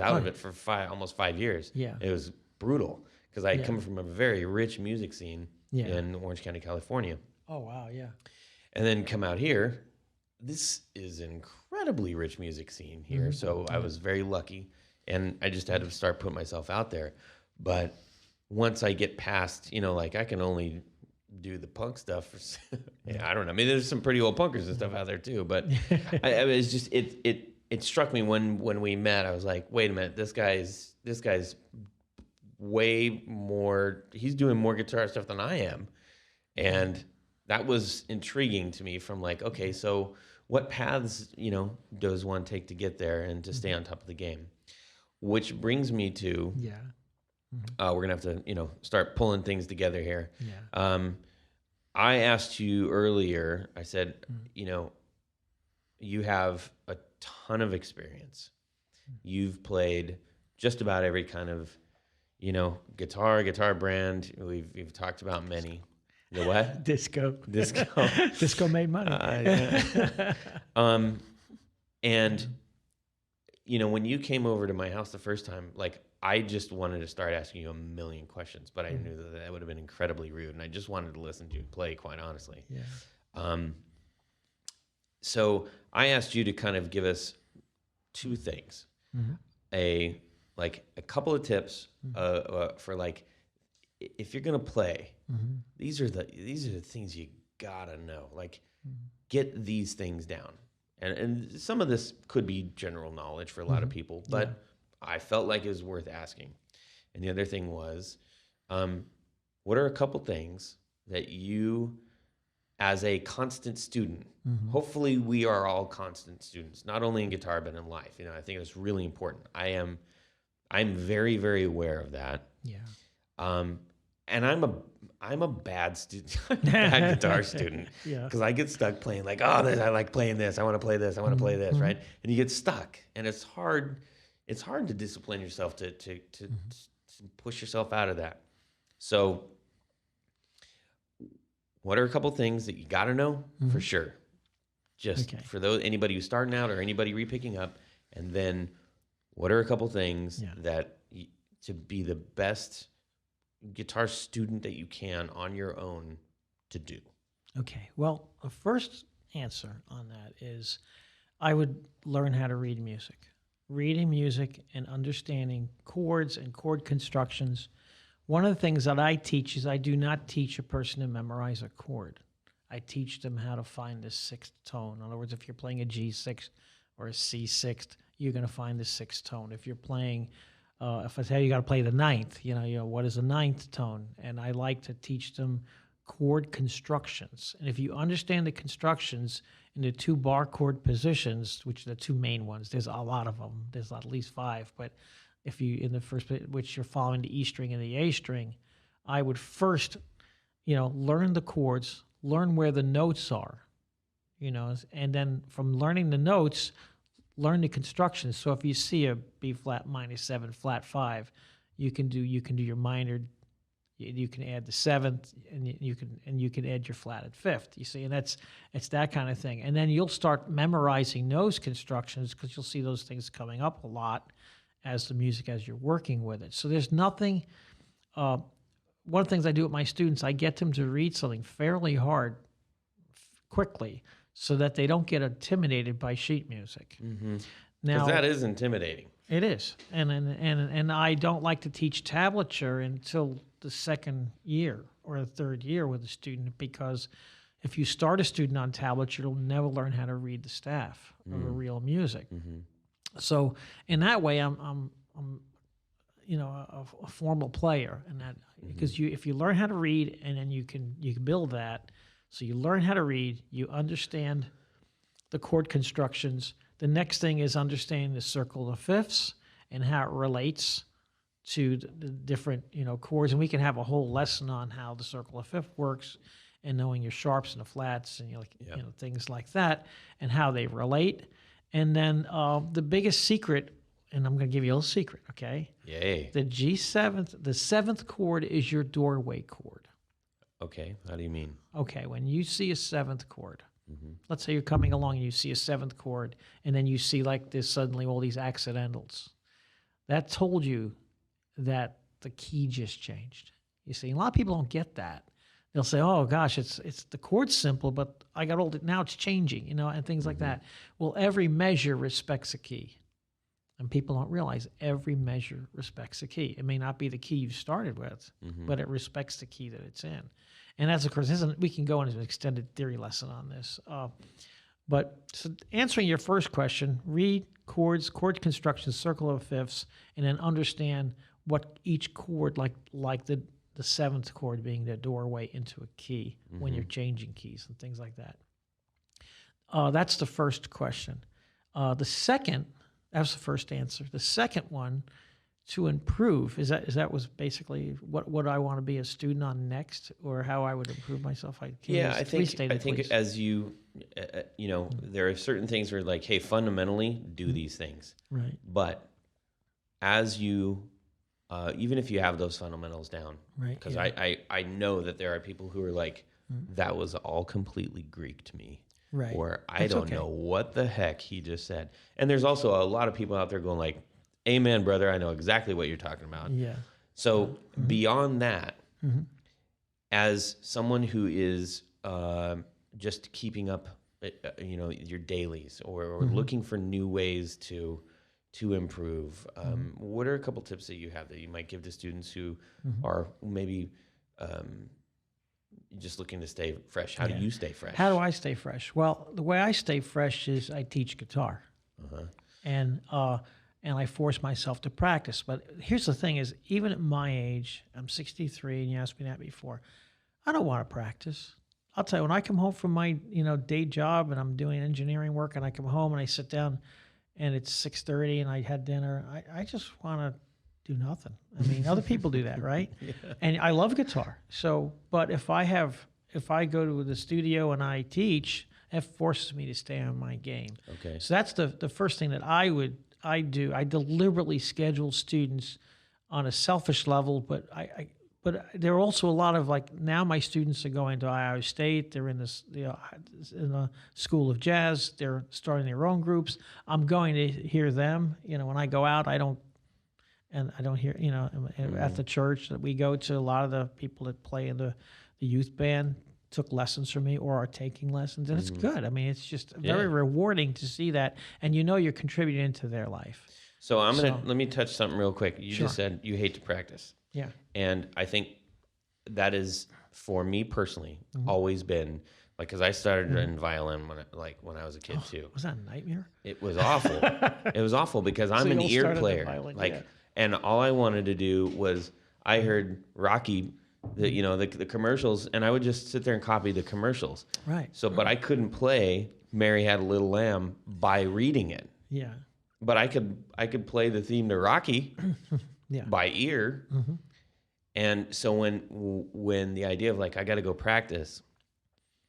out of it for almost 5 years. Yeah. It was brutal because I come from a very rich music scene in Orange County, California. Oh, wow, yeah. And then come out here. This is an incredibly rich music scene here. So I was very lucky. And I just had to start putting myself out there. But once I get past, like I can only do the punk stuff. I don't know. I mean, there's some pretty old punkers and stuff out there too. But I was just it struck me when we met. I was like, wait a minute, this guy's way more. He's doing more guitar stuff than I am, and that was intriguing to me. From like, okay, so what paths does one take to get there and to stay on top of the game? Which brings me to we're gonna have to start pulling things together here. I asked you earlier. I said, you have a ton of experience. You've played just about every kind of guitar brand. We've talked about many. The what? Disco. Disco. Disco made money. And when you came over to my house the first time, like I just wanted to start asking you a million questions, but I knew that would have been incredibly rude, and I just wanted to listen to you play, quite honestly. Yeah. So I asked you to kind of give us two things, a couple of tips for like if you're gonna play. These are the things you gotta know. Like get these things down. And some of this could be general knowledge for a lot of people, but I felt like it was worth asking. And the other thing was, what are a couple things that you, as a constant student, hopefully we are all constant students, not only in guitar, but in life. I think it's really important. I'm very, very aware of that. Yeah. And I'm a bad student, bad guitar student, because I get stuck playing like, I like playing this, I want to play this, I want to play this, right? And you get stuck, and it's hard. It's hard to discipline yourself to push yourself out of that. So, what are a couple things that you got to know for sure? Just for anybody who's starting out or anybody repicking up, and then what are a couple things that to be the best guitar student that you can on your own to do? Okay. Well, the first answer on that is I would learn how to read music. Reading music and understanding chords and chord constructions. One of the things that I teach is I do not teach a person to memorize a chord. I teach them how to find the sixth tone. In other words, if you're playing a G6 or a C6, you're going to find the sixth tone. If you're playing if I tell you got to play the ninth, what is a ninth tone? And I like to teach them chord constructions. And if you understand the constructions in the two bar chord positions, which are the two main ones, there's a lot of them. There's at least 5. But if you, in the first, which you're following the E string and the A string, I would first, learn the chords, learn where the notes are, and then from learning the notes, learn the constructions. So if you see a B flat minor 7 flat 5, you can do your minor. You can add the 7th, and you can add your flat at 5th. You see, and it's that kind of thing. And then you'll start memorizing those constructions because you'll see those things coming up a lot as you're working with it. So there's nothing. One of the things I do with my students, I get them to read something fairly hard quickly, so that they don't get intimidated by sheet music. Now that is intimidating. It is, and I don't like to teach tablature until the second year or the third year with a student, because if you start a student on tablature, you'll never learn how to read the staff of a real music. So in that way, I'm a formal player, and that because if you learn how to read, and then you can build that. So you learn how to read, you understand the chord constructions, The next thing is understanding the circle of fifths and how it relates to the different, chords. And we can have a whole lesson on how the circle of fifth works and knowing your sharps and the flats and things like that and how they relate. And then the biggest secret, and I'm going to give you a little secret, okay? Yay. The seventh chord is your doorway chord. Okay. How do you mean? Okay, when you see a seventh chord, let's say you're coming along and you see a seventh chord, and then you see like this suddenly all these accidentals. That told you that the key just changed. You see, a lot of people don't get that. They'll say, "Oh gosh, it's the chord's simple, but I got all now it's changing," and things like that. Well, every measure respects a key, and people don't realize every measure respects a key. It may not be the key you started with, but it respects the key that it's in. And that's, of course, we can go into an extended theory lesson on this. But so answering your first question, read chords, chord construction, circle of fifths, and then understand what each chord, like the seventh chord being the doorway into a key when you're changing keys and things like that. That's the first question. The second, that was the first answer. The second one, to improve, that was basically what I want to be a student on next, or how I would improve myself. I think as you, there are certain things where like, hey, fundamentally do these things, right? But as you, even if you have those fundamentals down, right? Because I know that there are people who are like, that was all completely Greek to me, right? Or I don't know what the heck he just said. And there's also a lot of people out there going like, amen, brother. I know exactly what you're talking about. Yeah. So beyond that, as someone who is just keeping up, your dailies or looking for new ways to improve, what are a couple tips that you have that you might give to students who are maybe just looking to stay fresh? How do you stay fresh? How do I stay fresh? Well, the way I stay fresh is I teach guitar, and I force myself to practice. But here's the thing is, even at my age, I'm 63, and you asked me that before, I don't want to practice. I'll tell you, when I come home from my, day job and I'm doing engineering work and I come home and I sit down and it's 6:30 and I had dinner, I just want to do nothing. I mean, other people do that, right? Yeah. And I love guitar. So, but if I go to the studio and I teach, it forces me to stay on my game. Okay. So that's the first thing that I do. I deliberately schedule students on a selfish level, but but there are also a lot of, like, now my students are going to Iowa State. They're in the School of Jazz. They're starting their own groups. I'm going to hear them. When I go out, I don't hear, at the church that we go to, a lot of the people that play in the youth band took lessons from me or are taking lessons, and it's good. I mean, it's just very rewarding to see that, and you're contributing to their life. So let me touch something real quick. You just said you hate to practice. Yeah. And I think that is, for me personally, always been, like, because I started in violin when I was a kid too. Was that a nightmare? It was awful. It was awful because I'm an ear player. Violin, and all I wanted to do was, I heard Rocky, the commercials, and I would just sit there and copy the commercials. Right. So, but I couldn't play Mary Had a Little Lamb by reading it. Yeah. But I could play the theme to Rocky by ear. And so when the idea of, like, I got to go practice,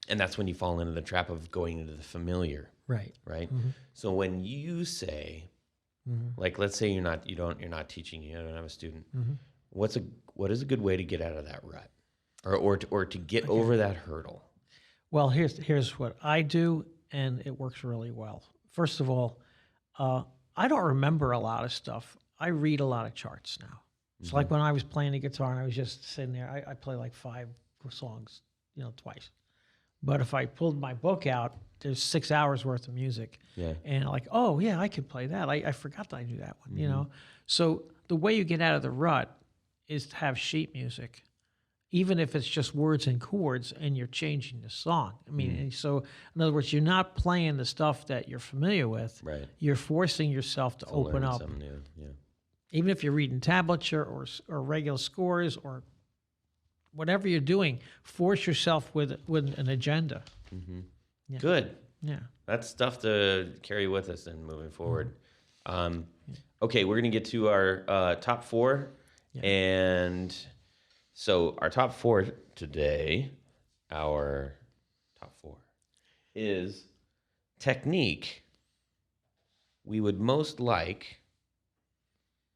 and that's when you fall into the trap of going into the familiar. Right. So when you say, like, let's say you're not teaching, you don't have a student. What is a good way to get out of that rut, or to get over that hurdle? Well, here's what I do, and it works really well. First of all, I don't remember a lot of stuff. I read a lot of charts now. So, like, when I was playing the guitar and I was just sitting there, I play like 5 songs, twice. But if I pulled my book out, there's 6 hours worth of music. Yeah. And like, oh yeah, I could play that. I forgot that I knew that one. So the way you get out of the rut is to have sheet music, even if it's just words and chords, and you're changing the song. I mean, so in other words, you're not playing the stuff that you're familiar with. Right. You're forcing yourself to open up. Something new. Yeah. Even if you're reading tablature or regular scores or whatever you're doing, force yourself with an agenda. Good. Yeah. That's stuff to carry with us and moving forward. Okay, we're going to get to our top 4. Yeah. And so our top 4 today, our top 4 is technique we would most like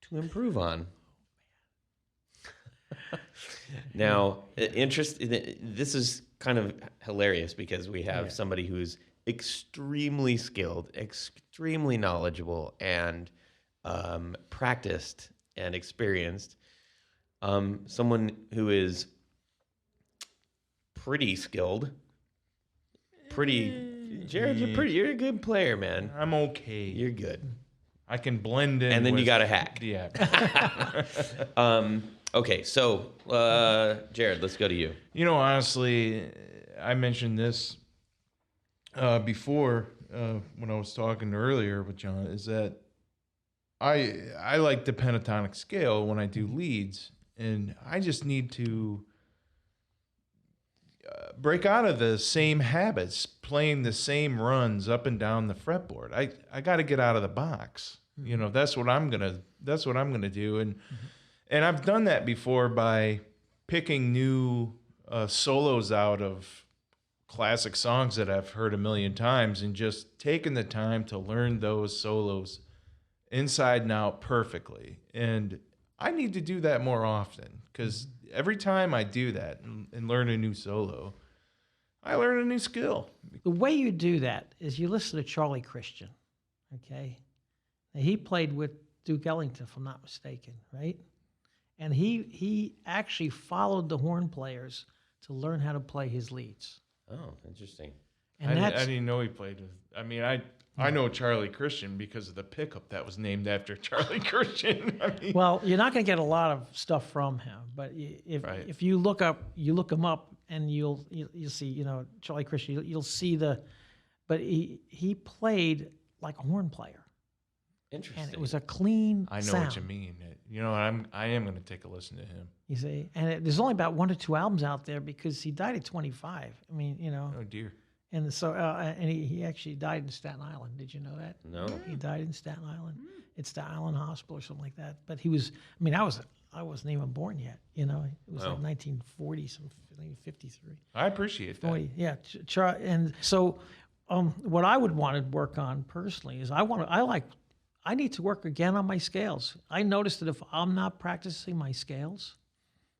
to improve on. Now, this is kind of hilarious because we have somebody who's extremely skilled, extremely knowledgeable, and practiced and experienced. Someone who is pretty skilled. Jared, you're a good player, man. I'm okay. You're good. I can blend in. And then you got a hack. Yeah. Okay, so Jared, let's go to you. You know, honestly, I mentioned this before when I was talking earlier with John, is that I like the pentatonic scale when I do leads, and I just need to break out of the same habits, playing the same runs up and down the fretboard. I got to get out of the box. You know, that's what I'm gonna do, and I've done that before by picking new solos out of classic songs that I've heard a million times and just taking the time to learn those solos inside and out perfectly. And I need to do that more often, because every time I do that and learn a new solo, I learn a new skill. The way you do that is you listen to Charlie Christian, okay? Now, he played with Duke Ellington, if I'm not mistaken, right? And he actually followed the horn players to learn how to play his leads. Oh, interesting. And I didn't know he played with. I mean, I know Charlie Christian because of the pickup that was named after Charlie Christian. I mean, well, you're not going to get a lot of stuff from him, but if you look him up, and you'll see, you know, Charlie Christian. You'll see but he played like a horn player. Interesting. And it was a clean I know sound. what you mean. You know, I am going to take a listen to him. You see, and there's only about 1 or 2 albums out there because he died at 25. I mean, you know. Oh dear. And so, and he actually died in Staten Island. Did you know that? No. He died in Staten Island. It's the Island Hospital or something like that. But he was. I mean, I wasn't even born yet. You know, it was like 1940, some 53. I appreciate that. 40, yeah. And so, what I would want to work on personally is I need to work again on my scales. I noticed that if I'm not practicing my scales,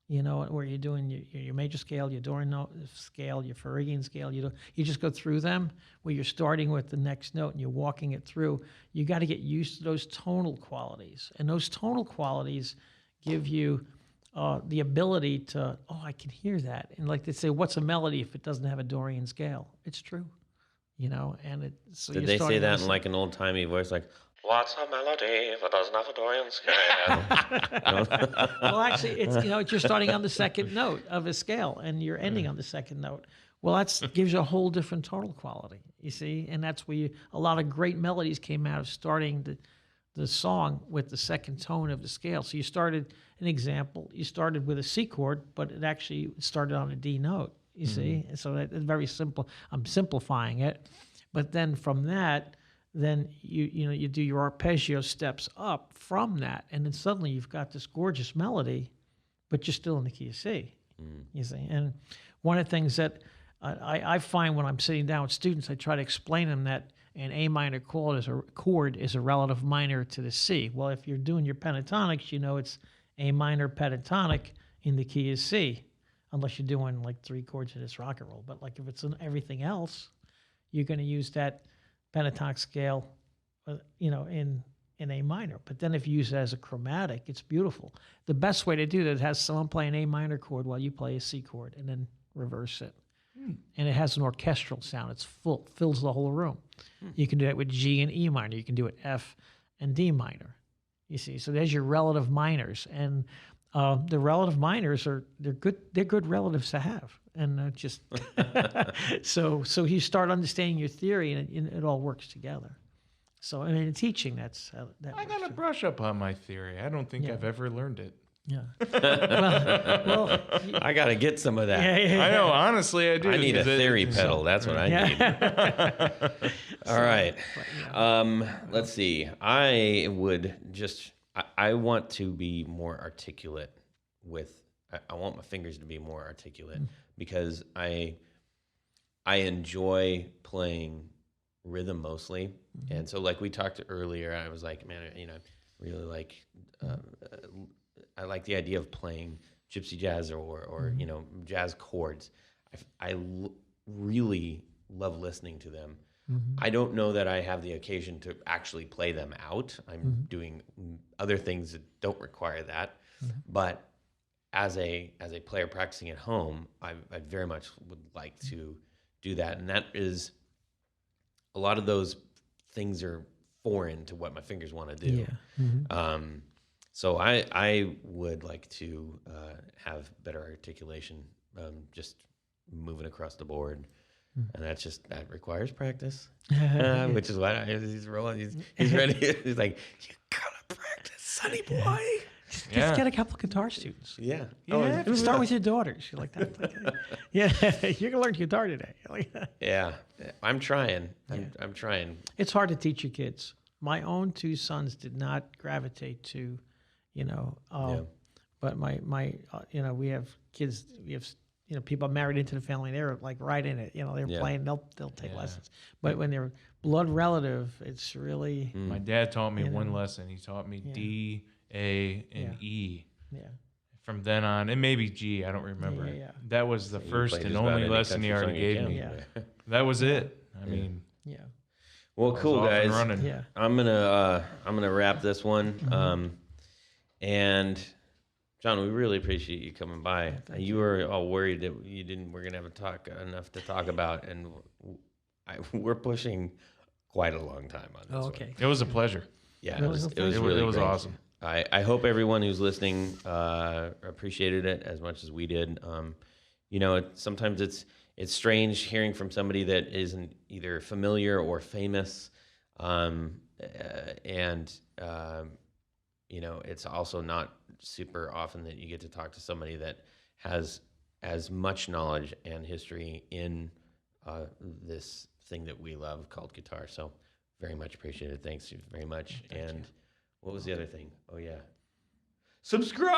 you know, where you're doing your major scale, your Dorian note scale, your Phrygian scale, you just go through them, where you're starting with the next note and you're walking it through. You got to get used to those tonal qualities, and those tonal qualities give you the ability to, I can hear that. And like they say, what's a melody if it doesn't have a Dorian scale? It's true, you know. And so did they say that in like an old timey voice, like, "What's a melody if it doesn't have a Dorian scale?" Well, actually, it's, you know, you're starting on the second note of a scale and you're ending on the second note. Well, that gives you a whole different tonal quality, you see, and that's where a lot of great melodies came out of starting the song with the second tone of the scale. So you started, an example, you started with a C chord, but it actually started on a D note, you see, and so it's very simple. I'm simplifying it, but then from that, then you do your arpeggio steps up from that, and then suddenly you've got this gorgeous melody, but you're still in the key of C. You see, and one of the things that I find when I'm sitting down with students, I try to explain them that an A minor chord is a relative minor to the C. Well, if you're doing your pentatonics, you know it's A minor pentatonic in the key of C, unless you're doing like 3 chords in this rock and roll. But like if it's in everything else, you're going to use that pentatonic scale, you know, in A minor. But then if you use it as a chromatic, it's beautiful. The best way to do that is have someone play an A minor chord while you play a C chord, and then reverse it. And it has an orchestral sound. It's fills the whole room. You can do that with G and E minor. You can do it F and D minor. You see, so there's your relative minors, and the relative minors they're good. They're good relatives to have, and just so you start understanding your theory, and it all works together. So I mean, in teaching, that's how that. I got to brush up on my theory. I don't think I've ever learned it. Yeah. Well, I got to get some of that. I know, honestly, I do. I need a 'cause theory pedal. That's what I need. All right. Let's see. I want to be more articulate I want my fingers to be more articulate because I enjoy playing rhythm mostly. And so like we talked earlier, I was like, man, really like, I like the idea of playing gypsy jazz or jazz chords. Really love listening to them. I don't know that I have the occasion to actually play them out. I'm doing other things that don't require that. But as a player practicing at home, I very much would like to do that. And that is, a lot of those things are foreign to what my fingers want to do. Yeah. So I would like to have better articulation, just moving across the board. And that requires practice, which is why he's rolling. He's ready. He's like, you gotta practice, sonny boy. Just get a couple of guitar students. Yeah. Start with your daughters. You're like that. Yeah, you're gonna learn guitar today. Yeah, I'm trying. I'm trying. It's hard to teach your kids. My own two sons did not gravitate to, but my we have kids. We have people married into the family. They're like right in it. They're playing. They'll take lessons. But when they're blood relative, it's really. My dad taught me one lesson. He taught me D, A, and E. Yeah. From then on, and maybe G, I don't remember. Yeah. That was the first and only lesson he already gave me. Yeah. That was it. I mean. Yeah. Well, cool guys. Yeah. I'm gonna wrap this one. And John, we really appreciate you coming by. You were all worried that we're gonna have enough to talk about, and we're pushing quite a long time on this. Okay. It was a pleasure. Yeah, it was really great. Awesome. I hope everyone who's listening appreciated it as much as we did. Sometimes it's strange hearing from somebody that isn't either familiar or famous, it's also not super often that you get to talk to somebody that has as much knowledge and history in this thing that we love called guitar. So very much appreciated. Thanks very much. Thank you. What was the other thing? Oh, yeah. Subscribe!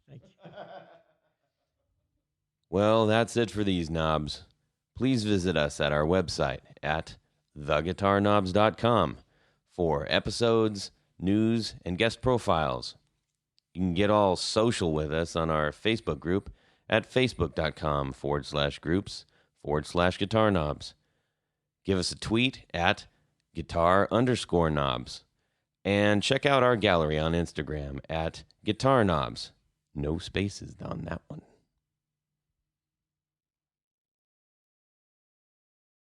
Thank you. Well, that's it for these knobs. Please visit us at our website at theguitarknobs.com for episodes, news, and guest profiles. You can get all social with us on our Facebook group at facebook.com/groups/guitarknobs. Give us a tweet at guitar_knobs. And check out our gallery on Instagram at guitarknobs. No spaces on that one.